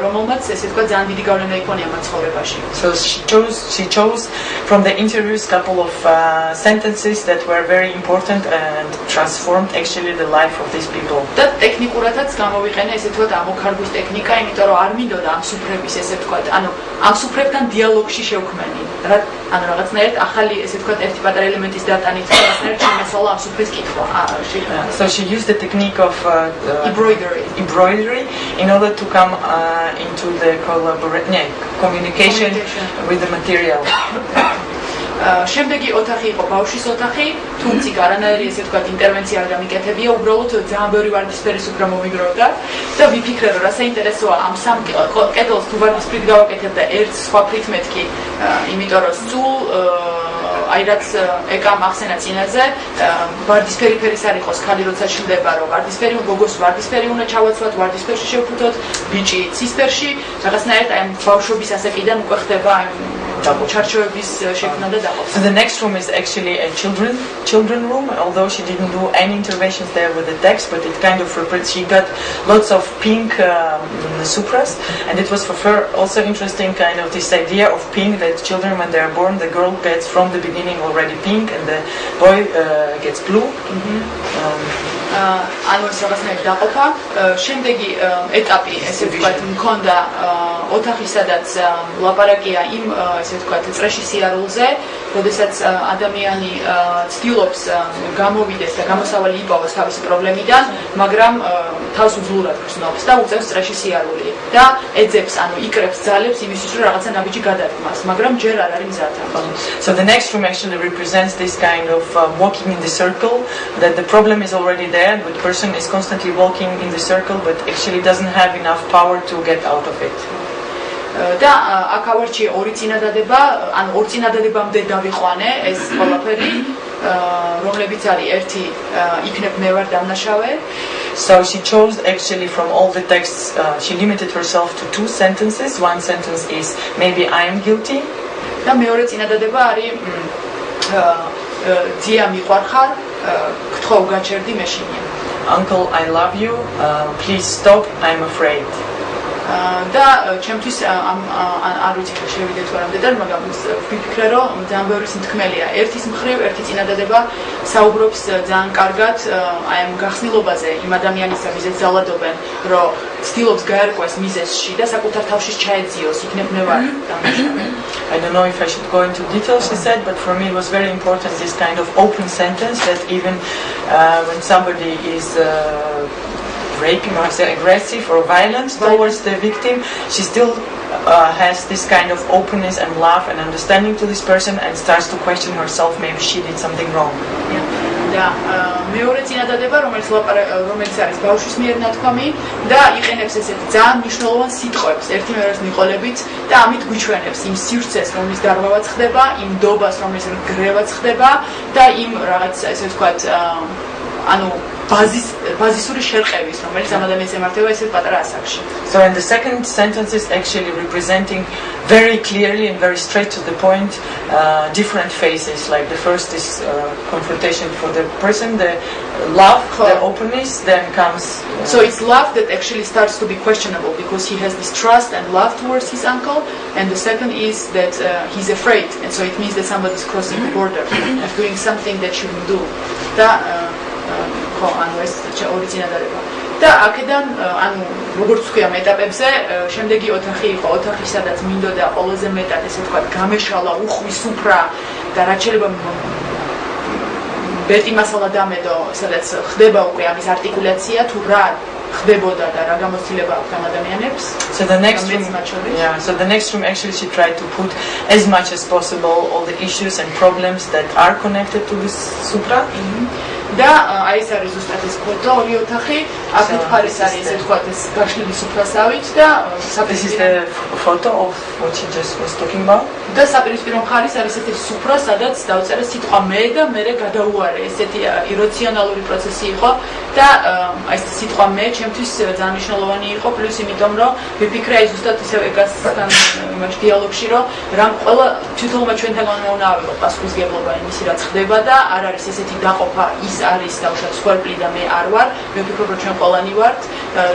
რომელმაც ესე ვთქვათ ძალიან დიდი გავლენა იქონია მათ ცხოვრებაში. So she chose from the interviews couple of sentences that were very important and transformed actually the life of these people. და ტექნიკურადაც გამოვიყენე ესე ვთქვათ ამოქარგვის ტექნიკა, იმიტომ რომ არ მინდოდა ამ სუფრების ესე ვთქვათ, ანუ ამ სუფრებთან დიალოგში შევქმენი. ანუ რაღაცნაირად ახალი ესე ვთქვათ ერთი პატარა ელემენტის დატანით რაღაცნაირად შემესალა ამ სუფრის კითხვა. So she used the technique of embroidery in order to come into the communication with the material. შემდეგი ოთახი იყო ბავშვის ოთახი, თუმცა არანაირი ესე ვთქვათ ინტერვენცია არ გამიკეთებია, უბრალოდ ძალიან ბევრი ვარდისფერის უფრო მომიგროვდა და ვიფიქრე რომ რა საინტერესოა ამ სამ კედელს თუ ვარდისფრით გავაკეთებ და ერთ სხვა ფრით მეთქი, იმიტომ რომ სულ აი რაც ეკა მახსენა წინაზე, ვარდისფერი ფერის არ იყოს ხალი როცა შლდება, რომ ვარდისფერი გოგოს ვარდისფერი უნდა ჩავაცვლოთ, ვარდისფერში შევფუთოთ, ბიჭი ცისფერში, რაღაცნაირად აი ბავშვობის ასაკიდან უკვე ხდება აი ჩარჩოების შექმნა და დაყოფა. So the next room is actually a children room, although she didn't do any interventions there with the text, but it kind of she got lots of pink supras, and it was for her also interesting kind of this idea of pink, that children when they are born, the girl gets from the beginning already pink and the boy gets blue. ანუ ეს რაღაცნაირად დაყოფა. შემდეგი ეტაპი ესე ვთქვათ მქონდა ოთახი, სადაც ლაპარაკია იმ ესე ვთქვათ წრეში სიარულზე, როდესაც ადამიანი ცდილობს გამოვიდეს და გამოსავალი იპოვოს თავისი პრობლემიდან, მაგრამ თავს უძლურად გრძნობს და უწევს წრეში სიარული და ეძებს, ანუ იკრებს ძალებს იმისთვის, რომ რაღაცა ნაბიჯი გადადგმას, მაგრამ ჯერ არ არის მზად. So the next room actually represents this kind of walking in the circle, that the problem is already there, but the person is constantly walking in the circle, but actually doesn't have enough power to get out of it. და აქ ავარჩიე ორი წინადადება, ან ორ წინადადებამდე დავიყვანე ეს ყველაფერი, რომლებიც არის ერთი იქნებ მე ვარ დამნაშავე. So she chose actually from all the texts, she limited herself to 2 sentences. One sentence is maybe I am guilty. და მეორე წინადადება არის ძია მიყვარხარ, გთხოვ გაჩერდი მეშინია. Uncle, I love you. Please stop. I'm afraid. და ჩემთვის არ ვიცი თუ შევიდეთ თუ არა მდედარ, მაგრამ ვფიქრე რომ ძალიან ბევრი სათქმელია. ერთის მხრივ ერთი წინადადება საუბრობს ძალიან კარგად აი ამ გახსნილობაზე იმ ადამიანისა, ვიზეც ძალადობენ, რომ ცდილობს გაერკვეს მიზეზში და საკუთარ თავში ჩაეძიოს, იქნებ მე ვარ დამნაშავე. I don't know if I should go into details, she said, but for me it was very important, this kind of open sentence, that even when somebody is raping or say aggressive or violence towards the victim, she still has this kind of openness and love and understanding to this person and starts to question herself, maybe she did something wrong. და მეორე წინადადება, რომელიც არის ბავშვის მიერ ნათქვამი და იყენებს ესეთ ძალიან მნიშვნელოვან სიტყვებს ერთი მეორეს მიყოლებით და ამით გვიჩვენებს იმ სივრცეს, რომლის დარღვევაც ხდება, იმ დობას, რომლის გრევაც ხდება და იმ რაღაც ესე ვთქვათ ანუ ბაზისური შერყევის, რომელიც ამ ადამიანს ემართება ესეთ პატარა ასაკში. So and the second sentence is actually representing very clearly and very straight to the point different phases. Like the first is confrontation for the person, the love, the openness, then comes... So it's love that actually starts to be questionable because he has this trust and love towards his uncle, and the second is that he's afraid, and so it means that somebody is crossing the border of doing something that shouldn't do. ანუ ეს ორი წინადადება. და აქედან ანუ როგორც ვთქვი ამ ეტაპებზე, შემდეგი ოთახი იყო ოთახი, სადაც მინდოდა ყველაზე მეტად ესე ვთქვათ გამეშალა, უხვის უფრა და რაც შეიძლება ბეტი მასალა დამედო, სადაც ხდება უკვე ამის არტიკულაცია თუ რა ხდებოდა და რა გამოცდილება აქვს ამ ადამიანებს. So the next room actually she tried to put as much as possible all the issues and problems that are connected to this supra. და აი ეს არის ზუსტად ეს ფოტო, ორი ოთახი, აქეთ მხარეს არის ესე ვთქვათ ეს გაშლილი სუფრასავით და this is the photo of what she just was talking about. და საპირისპირო მხარეს არის ესეთი სუფრა, სადაც დავწერე სიტყვა მე და მერე გადაუარე. ესეთი ირაციონალური პროცესი იყო და აი ეს სიტყვა მე ჩემთვის ძალიან მნიშვნელოვანი იყო, პლუს იმიტომ რომ ვიფიქრე აი ზუსტად ისევ ეგასთან იმაში დიალოგში რომ რამ ყველა თვითონმა ჩვენთაგან უნდა ავიღოთ პასუხისმგებლობა იმისი რაც ხდება და არ არის ესეთი დაყოფა ის არის დავუშვათ სვერპლი და მე არ ვარ, მე ვფიქრობ რომ ჩვენ ყველანი ვართ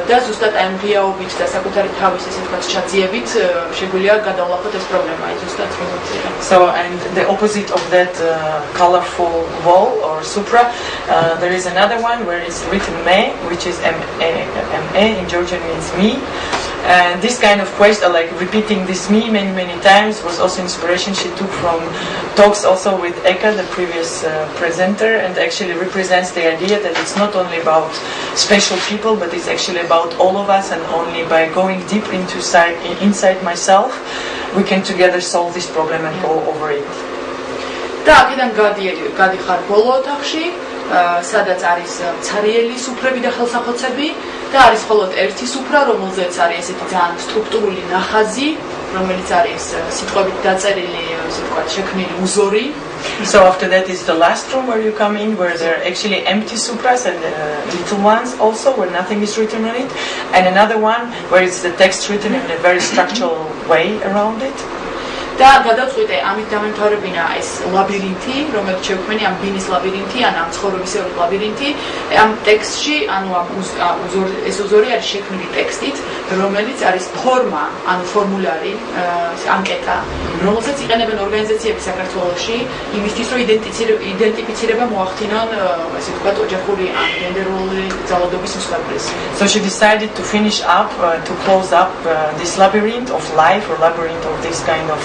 და ზუსტად აი ღიაობით და საკუთარი თავის ესე ვთქვათ ჩაძიებით შეგვიძლია გადავლახოთ ეს პრობლემა აი ზუსტად So and the opposite of that colorful wall or supra, there is another one where it's written me, which is M-A in Georgian means me. And this kind of question, like repeating this me many times, was also inspiration she took from talks also with Eka, the previous presenter, and actually represents the idea that it's not only about special people, but it's actually about all of us, and only by going deep inside myself, we can together solve this problem and go over it. და აქედან გადიხარ ბოლო ოთახში, სადაც არის ცარიელი სუფრები და ხელსახოცები და არის მხოლოდ ერთი სუფრა, რომელზეც არის ესეთი ძალიან სტრუქტურული ნახაზი, რომელიც არის სიტყვებით დაწერილი, ასე ვთქვათ, შექმნილი узори. So after that is the last room where you come in, where there are actually empty supras and little ones also, where nothing is written on it, and another one where it's the text written in a very structural way around it. და გადავწყვიტე ამით დამემთავრებინა ეს ლაბირინთი, რომელიც შევქმნი ამ ბინის ლაბირინთი, ან ამ ცხოვრებისეული ლაბირინთი. ამ ტექსტში, ანუ ეს узори არის შექმნილი ტექსტით, რომელიც არის ფორმა, ანუ ფორმულარი, ანკეტა, რომელსაც იყენებენ ორგანიზაციები საქართველოში, იმისთვის, რომ იდენტიფიცირება მოახდინონ, ასე ვთქვათ, ოჯახური ან გენდერული ძალადობის მსხვერპლს. So she decided to finish up, to close up this labyrinth of life or labyrinth of this kind of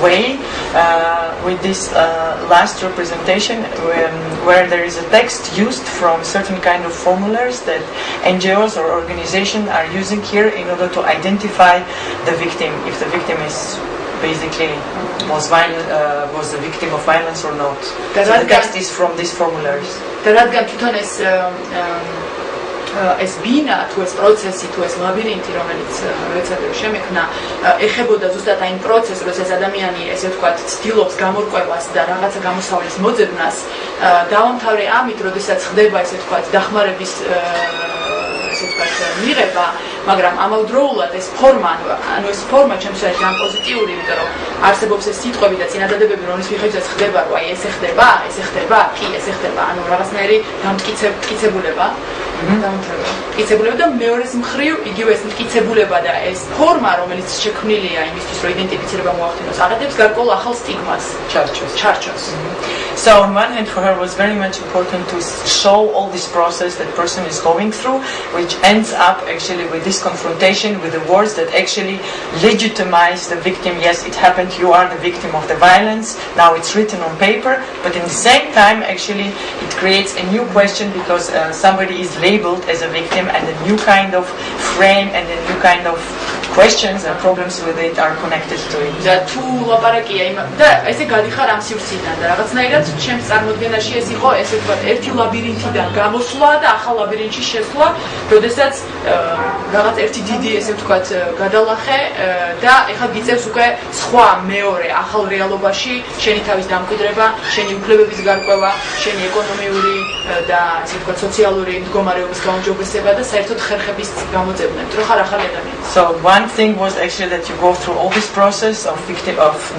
way with this last representation where there is a text used from certain kind of formulas that NGOs or organizations are using here in order to identify the victim, if the victim is basically was the victim of violence or not. So the text is from these formulas. და რადგან თვითონ ეს ბინა თუ ეს პროცესი თუ ეს ლაბირინთი რომელიც როცა შემექმნა ეხებოდა ზუსტად აი იმ პროცესს, როცა ადამიანი ესე ვთქვათ ცდილობს გამორკვევას და რაღაცა გამოსავლის მოძებნას, დავამთავრე ამით, როდესაც ხდება ესე ვთქვათ დახმარების ესე ვთქვათ მიღება, მაგრამ ამავდროულად ეს ფორმა, ანუ ეს ფორმა ჩემთვის არის ძალიან პოზიტიური, იმიტომ რომ არსებობს ეს სიტყვები და წინადადებები, რომლის მიხედვითაც ხდება, რომ აი ესე ხდება, კი, ესე ხდება, ანუ რაღაცნაირი დამტკიცებულება. მტკიცებულება და მეორეს მხრივ იგივე ეს მტკიცებულება და ეს ფორმა, რომელიც შექმნილია იმისთვის, რომ იდენტიფიცირება მოახდინოს, აღედებს გარკვეულ ახალ სტიგმას, ჩარჩოს. So on one hand for her was very much important to show all this process that person is going through, which ends up actually with this confrontation with the words that actually legitimize the victim. Yes, it happened, you are the victim of the violence, now it's written on paper, but in the same time actually it creates a new question because somebody is labeled as a victim, and a new kind of frame and a new kind of questions and problems with it are connected to it. და თუ ლაპარაკია იმ და ესე გადიხარ ამ სივრციდან და რაღაცნაირად ჩემს წარმოდგენაში ეს იყო ესე ვთქვათ ერთი ლაბირინთიდან გამოსვლა და ახალ ლაბირინთში შესვლა, როდესაც რაღაც ერთი დიდი ესე ვთქვათ გადალახე და ეხლა გიწევს უკვე სხვა მეორე ახალ რეალობაში შენი თავის დამკვიდრება, შენი უფლებების გარკვევა, შენი ეკონომიური და ესე ვთქვათ სოციალური მდგომარეობის გაუმჯობესება და საერთოდ ხერხების გამოძებნა, რო ხარ ახალი ადამიანი. So one thing was actually that you go through all this process of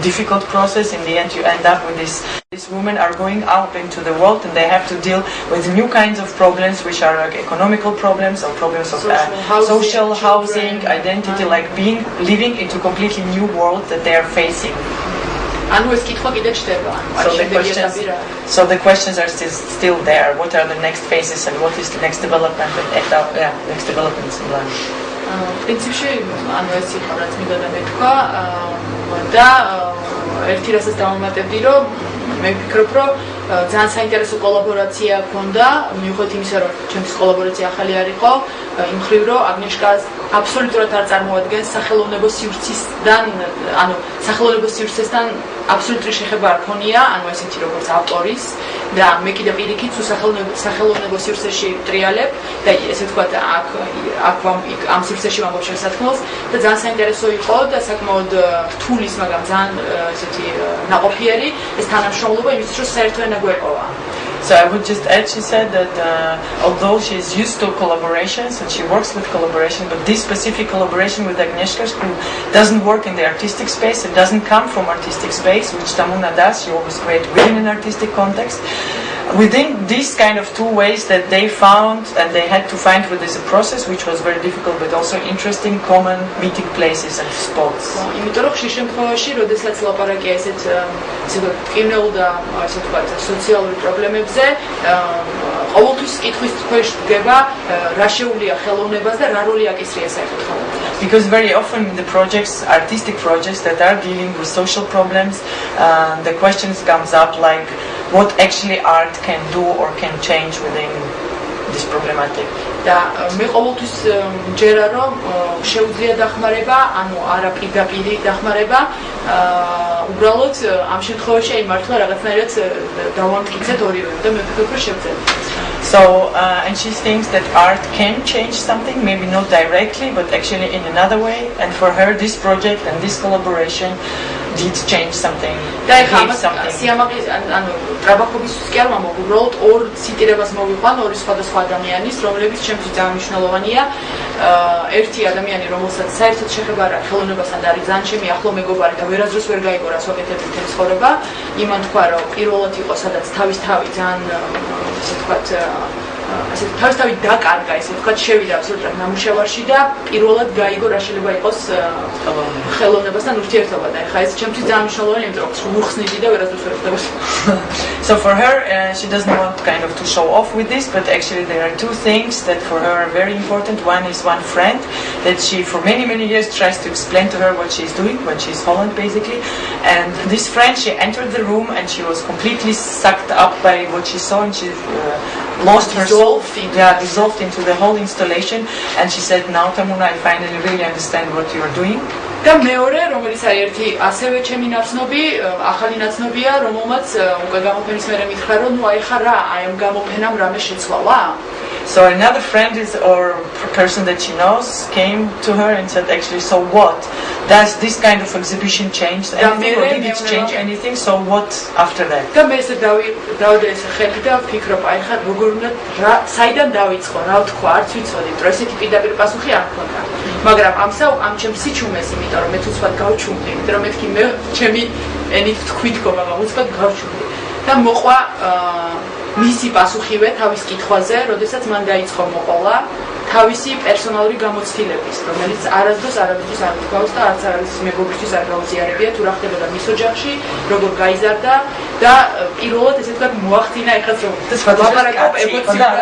difficult process. In the end, you end up with these women are going out into the world and they have to deal with new kinds of problems, which are like economical problems or problems of social housing, identity, like living into a completely new world that they are facing. So the questions are still there. What are the next phases and what is the next development next developments in life? პრინციპში ანუ ეს იყო რაც მინდა და მეთქვა და ერთი რასაც დავამატებდი რომ მე ვფიქრობ რომ ძალიან საინტერესო კოლაბორაცია ჰქონდა მიუხედავად იმისა რომ ჩემთვის კოლაბორაცია ახალი არ იყო იმ ხრივ რომ აგნიეშკას აბსოლუტურად არ წარმოადგენს სახელოვნებო სივრცისგან ანუ სახელოვნებო სივრცესთან აბსოლუტური შეხება არ ქონია ანუ ესეთი როგორც ავტორის და მე კიდე პირიქით თუ სახელოვნებო სივრცეში ტრიალებ და ესე ვთქვათ აქ ამ სივრცეში ვამბობ შესაძლოს და ძალიან საინტერესო იყო და საკმაოდ რთულის მაგრამ ძალიან ესეთი ნაყოფიერი ეს თანამშრომლობა იმისთვის რომ საერთო ენა გვეყოვა. So I would just add, she said that although she is used to collaborations and she works with collaboration, but this specific collaboration with Agnieszka, who doesn't work in the artistic space and doesn't come from artistic space, which Tamuna does, she always creates within an artistic context. Within these kind of two ways that they found and they had to find with this process, which was very difficult but also interesting, common meeting places and spots. იმიტომ რომ ხშირ შემთხვევაში, როდესაც ლაპარაკია ესეთ კინეულ და ასე ვთქვათ სოციალური პრობლემებზე, ყოველთვის კითხვის ქვეშ დგება რა შეუძლია ხელოვნებას და რა როლი აკისრია საერთოდ ხელოვნებას. Because very often in the projects, artistic projects that are dealing with social problems, the questions comes up like what actually art can do or can change within this problematic. და მე ყოველთვის მჯერა რომ შეუძლია დახმარება, ანუ არა პირდაპირი დახმარება, უბრალოდ ამ შემთხვევაში აი მართლა რაღაცნაირად დავამტკიცეთ ორივე და მე ვფიქრობ რომ შევძლებთ. So, and she thinks that art can change something, maybe not directly, but actually in another way. And for her, this project and this collaboration did change something, gave something. სიამაყის ანუ ტრაბახობის კი არ მომავალ, უბრალოდ ორ ციტირებას მოვიყვან ორი სხვადასხვა ადამიანის, რომლებიც ჩემთვის ძალიან მნიშვნელოვანია. ერთი ადამიანი, რომელსაც საერთოდ შეხება არ აქვს ხელოვნებასთან და არის ძალიან ჩემი ახლო მეგობარი და ვერასდროს ვერ გაიგო რას ვაკეთებ მთელი ცხოვრება. იმან თქვა რომ პირველად იყო სადაც თავის თავი ძალიან ასე ვთქვათ ასე თავისთავად დაკარგა, ესე ვთქვათ, შევიდა აბსოლუტურად ნამუშევარში და პირველად გაიგო რა შეიძლება იყოს ხელოვნებასთან ურთიერთობა და ეხლა ეს ჩემთვის ძალიან მნიშვნელოვანია, იმიტომ რომ მოხსნიდი და ვერასდროს ვერ ხდება. So for her, she doesn't want kind of to show off with this, but actually there are two things that for her are very important. One is one friend that she for many years tries to explain to her what she's doing when she's Holland basically. And this friend, she entered the room and she was completely sucked up by what she saw and she lost her soul, dissolved into the whole installation. And she said, now Tamuna, I finally really understand what you're doing. და მეორე, რომელიც არის ერთი ასევე ჩემი ნაცნობი, ახალი ნაცნობია, რომელმაც უკვე გამოფენის მერე მითხრა, რომ ნუ აი ხა რა, აი ამ გამოფენამ რამე შეცვალა? So another friend or person that she knows came to her and said, actually, so what? Does this kind of exhibition change anything or did it change anything? So what after that? და მე ესე დავდე ესე ხელი და ვფიქრობ, აი ხა როგორ უნდა საიდან დავიწყო, რა ვთქვა, არც ვიცოდი, რომ ესეთი პირდაპირ პასუხი არ მქონდა. მაგრამ ამ ჩემს სიჩუმეს, იმიტომ რომ მე თუ სხვა გავჩუმდი, იმიტომ რომ მეთქი მე ჩემი ენით თქვითქო, მაგრამ უცბად გავჩუმდი. და მოყვა მისი პასუხივე თავის კითხვაზე, როდესაც მან დაიწყო მოყოლა თავისი პერსონალური გამოცდილების, რომელიც არასდროს არავისთვის არ უთქვავს და არც არავის მეგობრისთვის არ გაუზიარებია თუ რა ხდებოდა მის ოჯახში, როგორ გაიზარდა და პირველად ესე ვთქვათ მოახდინა ეხლაც რომ ლაპარაკობ ემოციურად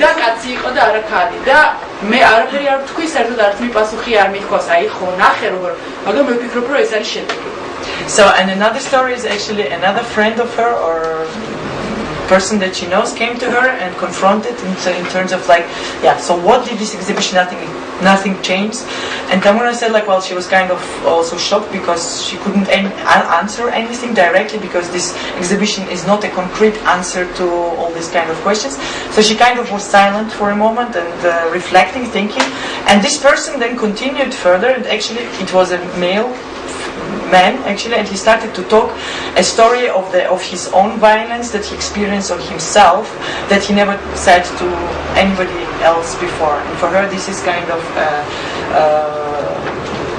და კაცი იყო და არა ქალი და მე არაფერი არ ვთქვი, საერთოდ არც մի პასუხი არ მithქვას, აი ხო ნახე როგორ, მაგრამ მე ვფიქრობ რომ ეს არის შედეგი. So and another story is actually another friend of her or person that she knows came to her and confronted in terms of like, yeah, so what did this exhibition, nothing changed. And Tamara said like, well, she was kind of also shocked because she couldn't answer anything directly because this exhibition is not a concrete answer to all these kind of questions. So she kind of was silent for a moment and reflecting, thinking. And this person then continued further, and actually it was a man actually, and he started to talk a story of his own violence that he experienced on himself that he never said to anybody else before. And for her, this is kind of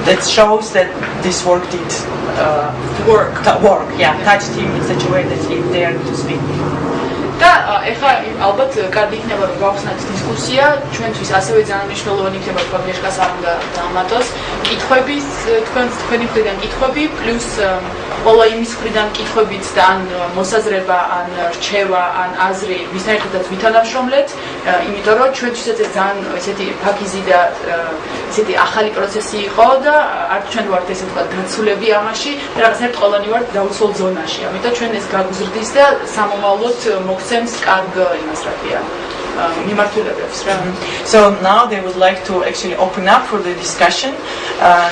that shows that this work did work. Yeah, touched him in such a way that he dared to speak. და ეხლა ალბათ კარგი იქნება რომ გავხსნათ დისკუსია ჩვენთვის ასევე ძალიან მნიშვნელოვანი იქნება თქვა მიშკას არ უნდა დამატოს კითხვების თქვენი მხრიდან კითხვები პლუს ყველა იმის მხრიდან კითხვებიც და ან მოსაზრება ან რჩევა ან აზრი ვისნაირადაც ვითანაშრომლეთ იმიტომ რომ ჩვენთვისაც ეს ძალიან ესეთი ფაქიზი და ესეთი ახალი პროცესი იყო და არც ჩვენ ვართ ესე თქვა დაცულები ამაში რაღაცნაირად ყველანი ვართ დაუცველ ზონაში ამიტომ ჩვენ ეს გაგზრდის და სამომავლოდ მოგცემს კარგ იმას რა ქვია მიმართულებებს რა. So now they would like to actually open up for the discussion,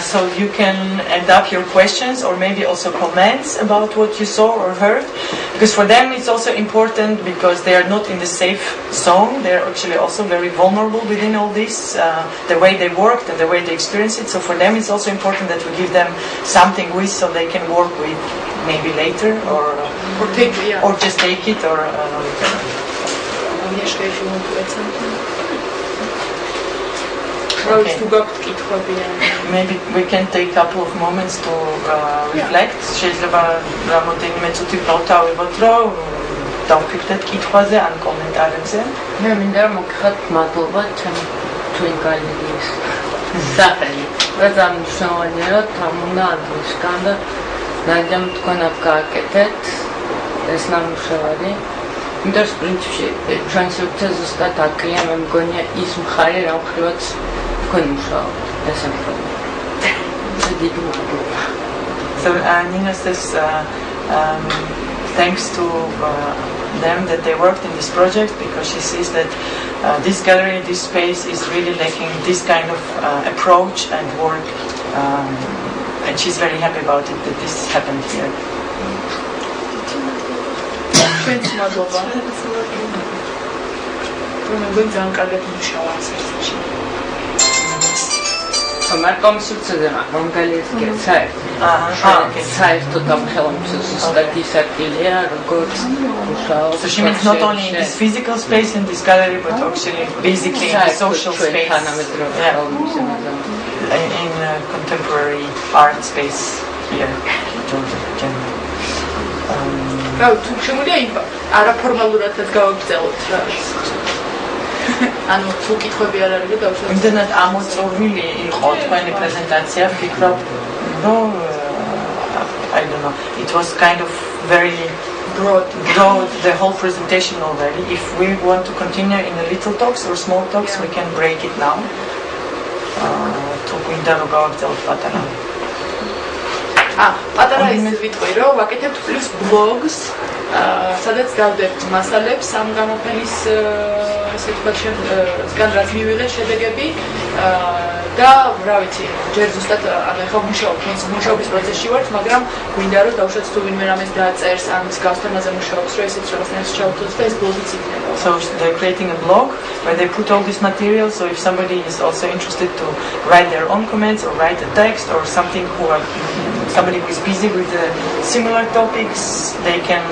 so you can add up your questions or maybe also comments about what you saw or heard, because for them it's also important because they are not in the safe zone. They are actually also very vulnerable within all this, the way they worked and the way they experience it. So for them it's also important that we give them something with so they can work with maybe later or just take it or Agnieszka, if you want to add something. Okay. Maybe we can take a couple of moments to reflect. შეიძლება რამოდენიმე წუთი გავთავებოთ, რომ დავფიქრდეთ კითხვაზე ან კომენტარებზე. მე მინდა რომ მოგხდეთ მადლობა თქვენ გალერეის სახელი. ძალიან მნიშვნელოვანია რომ თამუნა Agnieszka და ნაჯამ თქვენ აფკაკეთეთ ეს ნამუშევარი. Dar principiu transcripția zăstat acria mă mgonia ism khare ram khrivat konusha desemple. So Nina says thanks to them that they worked in this project because she sees that this gallery, this space is really lacking this kind of approach and work, and she's very happy about it that this happened here. Ჩვენც მადლობა. მეგონი ძალიან კარგად მუშაობ ასეთში. მარტომ სულცეზე მაგრამ გალერეის საერთოდ ამხელამს სტატისტიკილია როგორც მუშაობ. So she means not only in this physical space in this gallery but actually basically in the social space. In contemporary art space here in Georgia. თუ შემიძლია არაფორმალურადაც გავაგრძელოთ რა. ანუ თუ კითხვები არ არის და დავუშვათ. იმდენად ამოწურვილი იყო თქვენი პრეზენტაცია, ვფიქრობ, რომ I don't know, it was kind of very broad the whole presentation already. If we want to continue in the little talks or small talks, we can break it now. თუ გვინდა რომ გავაგრძელოთ პატარა. პატარა ის ვიტყვი რომ ვაკეთებთ პლუს ბლოგს სადაც დავდებთ მასალებს ამ გამოფენის ესე თქვა შეგან რაც მივიღეთ შედეგები და რა ვიცი ჯერ ზუსტად ახლა მუშაობის პროცესში ვართ მაგრამ გვინდა რომ დავუშვათ თუ ვინმე რამეს დააწერს ან გავს თემაზე მუშაობს რომ ესეც რაღაცნაირად შევთვალოთ და ეს ბლოგიც იქნება. So they're creating a blog where they put all this material, so if somebody is also interested to write their own comments or write a text or something somebody who is busy with similar topics, they can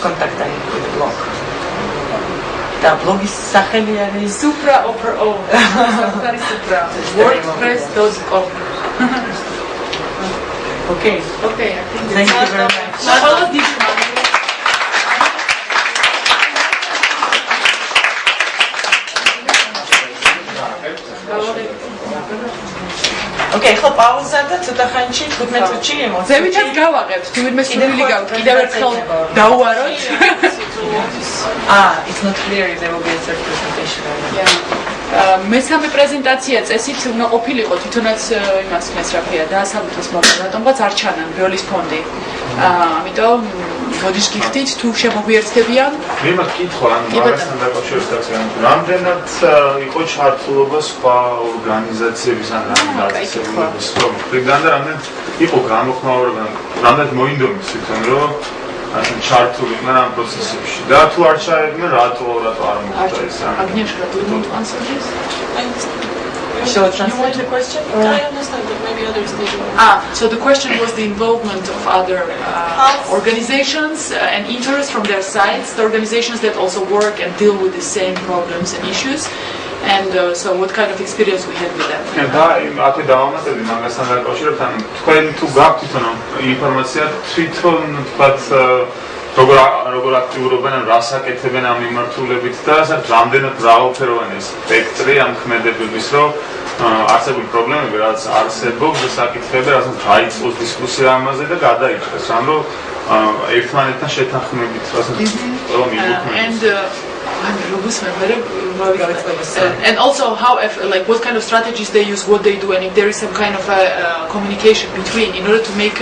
contact them with the blog. The blog is სახელი არის Supra Opera O. Supra. WordPress.com. Okay. Okay, I think Thank you very much. Okay, ხო პაუზა და ცოტა ხანში 15 წუთში ემოცი. ზევითაც გავაღებთ, თუ ვინმე სურვილი გაქვს, კიდევ ერთხელ გავუაროთ. It's not clear if there will be a third presentation. მესამე პრეზენტაცია წესით უნდა ყოფილიყო თვითონაც იმას ხეს რა ქვია და საბუთოს მაგრამ რატომღაც არ ჩანან ბიოლის ფონდი. ამიტომ მოდის გიხდით თუ შემოგვიერთდებიან? მე მაგ კითხვა ან მაგასთან დაკავშირებით რამდენად იყო ჩართულობა სხვა ორგანიზაციების ან რამის პროგრამიდან და რამდენად იყო გამოხმაურება, რამდენად მოინდომეს თვითონ რომ ასე ჩართულიყვნენ ამ პროცესებში და თუ არ ჩაედნენ რატო არ მოხდა ეს ან Agnieszka, do you want to answer this? So you want the question? I understand that maybe others did. So the question was the involvement of other organizations and interest from their sides, the organizations that also work and deal with the same problems and issues. And so what kind of experience we had with them? და აკე დავამატები მაგასთან დაკავშირებით, ანუ თქვენ თუ გაქვთ თვითონ ინფორმაცია თვითონ თქვათ როგორ აქტიურობენ ან რას აკეთებენ ამ მიმართულებით და რამდენად მრავალფეროვანი ეს სპექტრი ამ ქმედებების, რომ არსებული პრობლემები რაც არსებობს და საკითხები რასაც გაიწოს დისკუსია ამაზე და გადაიჭრეს, ანუ ერთმანეთთან შეთანხმებით რასაც რომ იგუქნებს. And also how, like, what kind of strategies they use, what they do, and if there is some kind of communication between, in order to make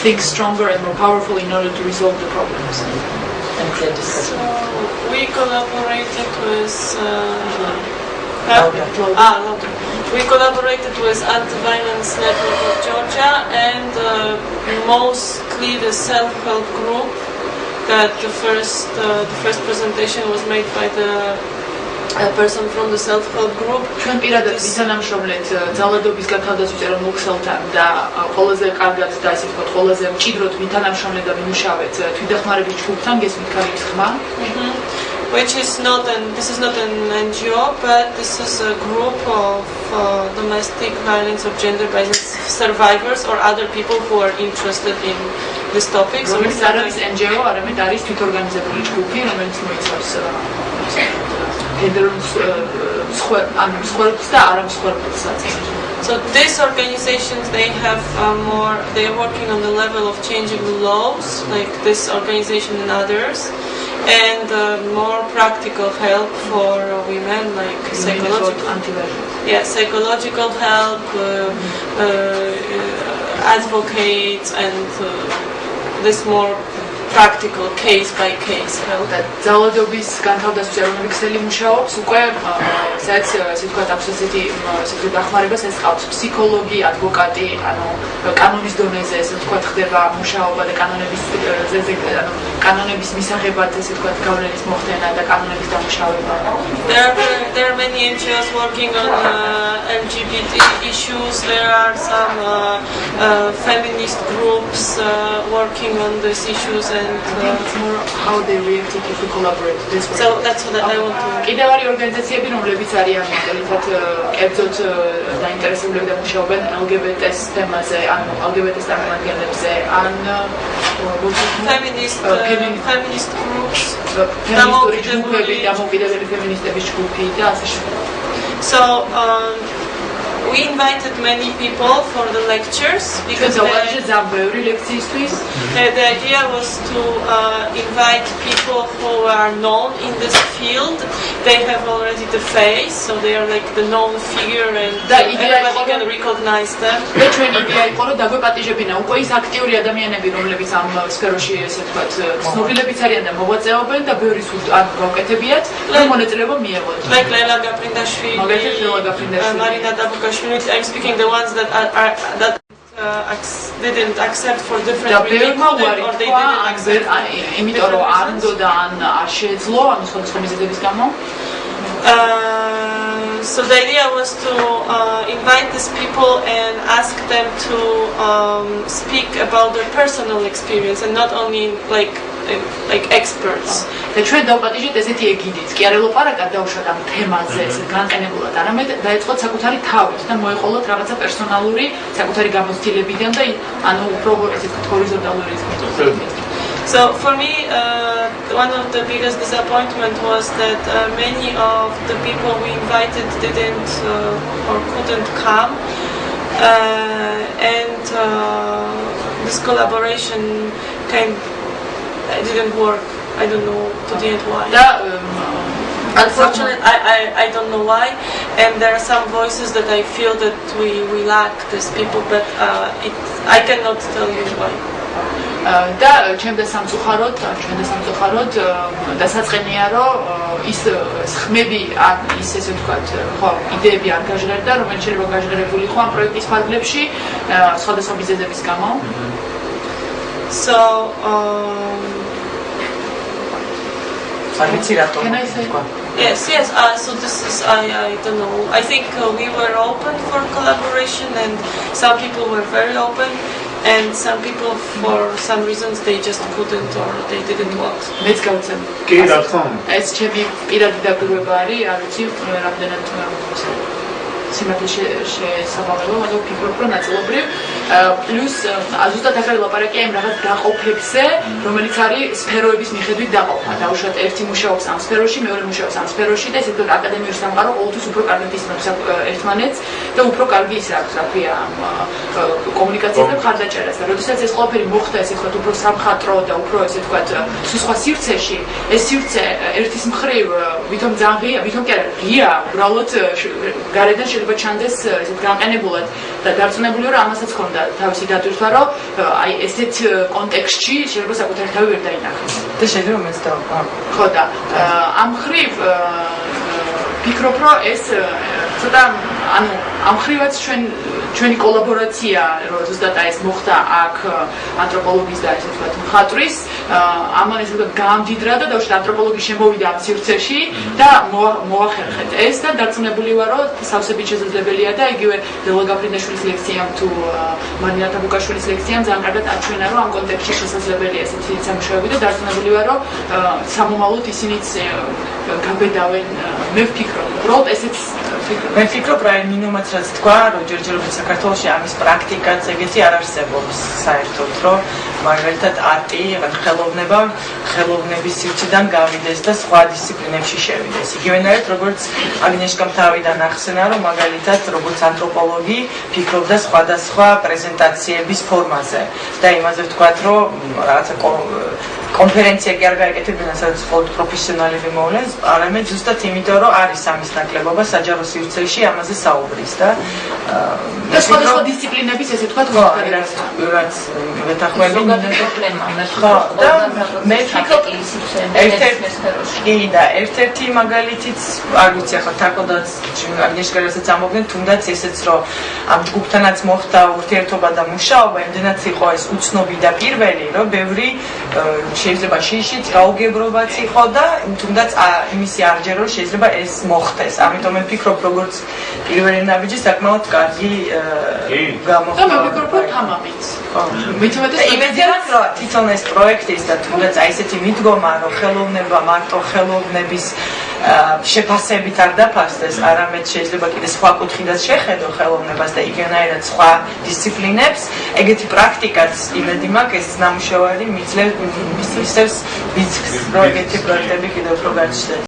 things stronger and more powerful, in order to resolve the problems. So we collaborated with. We collaborated with Anti-Violence Network of Georgia and mostly the self-help group. That the first presentation was made by the person from the self-help group. ჩვენ პირადად ვისანამშრომლეთ ძალადობის განთავდაცვის ეროვნულ ქსელთან და ყველაზე კარგად და ასე ვთქვათ, ყველაზე მჭიდროდ ვითანამშრომლეთ და ვიმუშავეთ თვითდახმარების ჯგუფთან, გესმით კარგი ხმა. This is not an NGO, but this is a group of domestic violence or gender-based survivors or other people who are interested in this topic. So it's not an NGO, arამედ არის თვითორგანიზებული ჯგუფი, რომელიც მოიცავს მსხვერპლს და არამსხვერპლსაც. So these organizations, they are working on the level of changing the laws, like this organization and others, and more practical help for women, like psychological help, advocates, and this more practical case-by-case help. ძალადობის განთავდაცვის ეროვნული ქსელი მუშაობს უკვე სადაც ასე ვთქვათ აქვს ესეთი დახმარებას ეს ყავს ფსიქოლოგი, ადვოკატი, ანუ კანონის დონეზე ესე ვთქვათ ხდება მუშაობა და კანონების მისაღებად ესე ვთქვათ გავლენის მოხდენა და კანონების დამუშავება. There are many NGOs working on LGBT issues. There are some feminist groups working on these issues and more how they reacted if we collaborate this way. So that's what I want to. კიდევ არის ორგანიზაციები, რომლებიც არიან მაგალითად კერძოდ დაინტერესებულები და მუშაობენ LGBT-ს თემაზე, ან LGBT-ს წარმომადგენლებზე, ან feminist groups, დამოუკიდებელი ფემინისტების ჯგუფი და ასე შემდეგ. So we invited many people for the lectures because the idea was to invite people who are known in this field. They have already the face, so they are like the known figure and everybody can recognize them. და ჩვენი იდეა იყო რომ დაგვეპატიჟებინა უკვე ის აქტიური ადამიანები, რომლებიც ამ სფეროში ესე ვთქვათ ცნობილებიც არიან და მოღვაწეობენ და ბევრი სულ ან გავკეთებიათ და მონაწილეობა მიიღოთ. Like Leila Gaprindashvili, Marina Dabukashvili. I'm speaking the ones that didn't accept for different reasons or they didn't accept. იმიტომ რომ არ უნდა ან არ შეეძლო ამ სხვადასხვა მიზეზების გამო. So the idea was to invite these people and ask them to speak about their personal experience and not only like experts. და ჩვენ დავპატიჟეთ ესეთი ეგიდით. კი არ ელაპარაკა დავუშვათ ამ თემაზე ესე განყენებულად, არამედ დაეწყოთ საკუთარი თავით და მოეყოლოთ რაღაცა პერსონალური საკუთარი გამოცდილებიდან და ანუ უფრო ესე ვთქვათ ჰორიზონტალური ის. So for me, one of the biggest disappointment was that many of the people we invited didn't or couldn't come, and this collaboration didn't work. I don't know to the end why. Unfortunately, I don't know why, and there are some voices that I feel that we lack these people, but I cannot tell you why. და ჩემ და სამწუხაროდ დასაწყენია რომ ის ხმები ის ესე ვთქვათ ხო იდეები არ გაჟღერდა რომელიც შეიძლება გაჟღერებული იყო ამ პროექტის ფარგლებში სხვადასხვა მიზეზების გამო So Can I say? Yes. So this is I don't know. I think we were open for collaboration, and some people were very open, and some people for some reasons they just couldn't or they didn't want. Let's go to. კი რა თქმა უნდა ეს ჩემი პირადი დაკვირვება არის, არ ვიცი რამდენად სიმართლე შესაბამება, მაგრამ ვფიქრობ, რომ ნაწილობრივ პლუს ზუსტად ახლა ლაპარაკია იმ რაღაც დაყოფებზე, რომელიც არის სფეროების მიხედვით დაყოფა. დაუშვათ ერთი მუშაობს ამ სფეროში, მეორე მუშაობს ამ სფეროში და ესე ვთქვათ აკადემიური სამყარო ყოველთვის უფრო კარგად ისმებს ერთმანეთს და უფრო კარგი ის აქვს, რა ქვია, კომუნიკაციას და მხარდაჭერას. და როდესაც ეს ყველაფერი მოხდა, ესე ვთქვათ, უფრო სამხატვრო და უფრო ესე ვთქვათ, სხვა სივრცეში, ეს სივრცე ერთის მხრივ ვითომ ძალიან ღია, ვითომ კი არა, ღია, უბრალოდ გარედან შეიძლება ჩანდეს ესეთ განყენებულად და დარწმუნებული ვარ ამასაც ხონდა თავისი დატვირთვა რომ აი ესეთ კონტექსტში შეიძლება საკუთარი თავი ვერ დაინახოს და შეიძლება მეც და ხო და ამ ხრივ ვფიქრობ რომ ეს ცოტა ანუ ამ ხრივაც ჩვენი კოლაბორაცია რომ ზუსტად ეს მოხდა აქ ანთროპოლოგის და ესე ვთქვათ მხატვრის ამან ესე ვთქვათ გაამდიდრა და დაუშვათ ანთროპოლოგი შემოვიდა ამ სივრცეში და მოახერხეთ ეს და დარწმუნებული ვარ რომ სავსებით შესაძლებელია და იგივე დელა გაფრინდაშვილის ლექციამ თუ მარინა ტაბუკაშვილის ლექციამ ძალიან კარგად აჩვენა რომ ამ კონტექსტში შესაძლებელია ესეთი სამუშაოები და დარწმუნებული ვარ რომ სამომავლოდ ისინიც გაბედავენ მე ვფიქრობ უბრალოდ ესეც მე ვფიქრობ რა მინიმუმად რაც თქვა რომ ჯერჯერობით საქართველოში ამის პრაქტიკაც ეგეთი არ არსებობს საერთოდ რომ მაგალითად არტი ხელოვნების სივრციდან გავიდეს და სხვა დისციპლინებში შევიდეს იგივენაირად როგორც აგნიეშკამ თავიდან ახსენა რომ მაგალითად როგორც ანთროპოლოგი ფიქრობდა სხვადასხვა პრეზენტაციების ფორმაზე და იმაზე ვთქვათ რომ რაღაცა კონფერენცია კი არ გაეკეთებინა სადაც მხოლოდ პროფესიონალები მოვლენ არამედ ზუსტად იმიტომ რომ არის ამის ნაკლებობა საჯარო სივრცეში ამაზე საუბრის და სხვადასხვა დისციპლინების ესე ვთქვათ რაც ვეთანხმები პრობლემა მე ვფიქრობ ერთ-ერთი მაგალითიც არ ვიცი ახლა თაკოდაც აგნიეშკასაც ამოგდნენ თუნდაც ესეც რომ ამ ჯგუფთანაც მოხდა ურთიერთობა და მუშაობა იმდენად იყო ეს უცნობი და პირველი რომ ბევრი შეიძლება შიშიც გაუგებრობაც იყო და თუნდაც იმისი არ ჯერო შეიძლება ეს მოხდეს ამიტომ მე ვფიქრობ როგორც პირველი ნაბიჯი საკმაოდ კარგი გამოხდა და მე ვფიქრობ რომ თამამიც იმედია რომ თვითონ ეს პროექტის და თუნდაც აი ესეთი მიდგომა რომ ხელოვნება მარტო ხელოვნების შეფასებით არ დაფასდეს არამედ შეიძლება კიდე სხვა კუთხიდან შეხედო ხელოვნებას და იგივენაირად სხვა დისციპლინებს ეგეთი პრაქტიკაც იმედი მაქვს ეს ნამუშევარი მისცემს ვიცხს რომ ეგეთი პროექტები კიდევ უფრო გაჩნდეს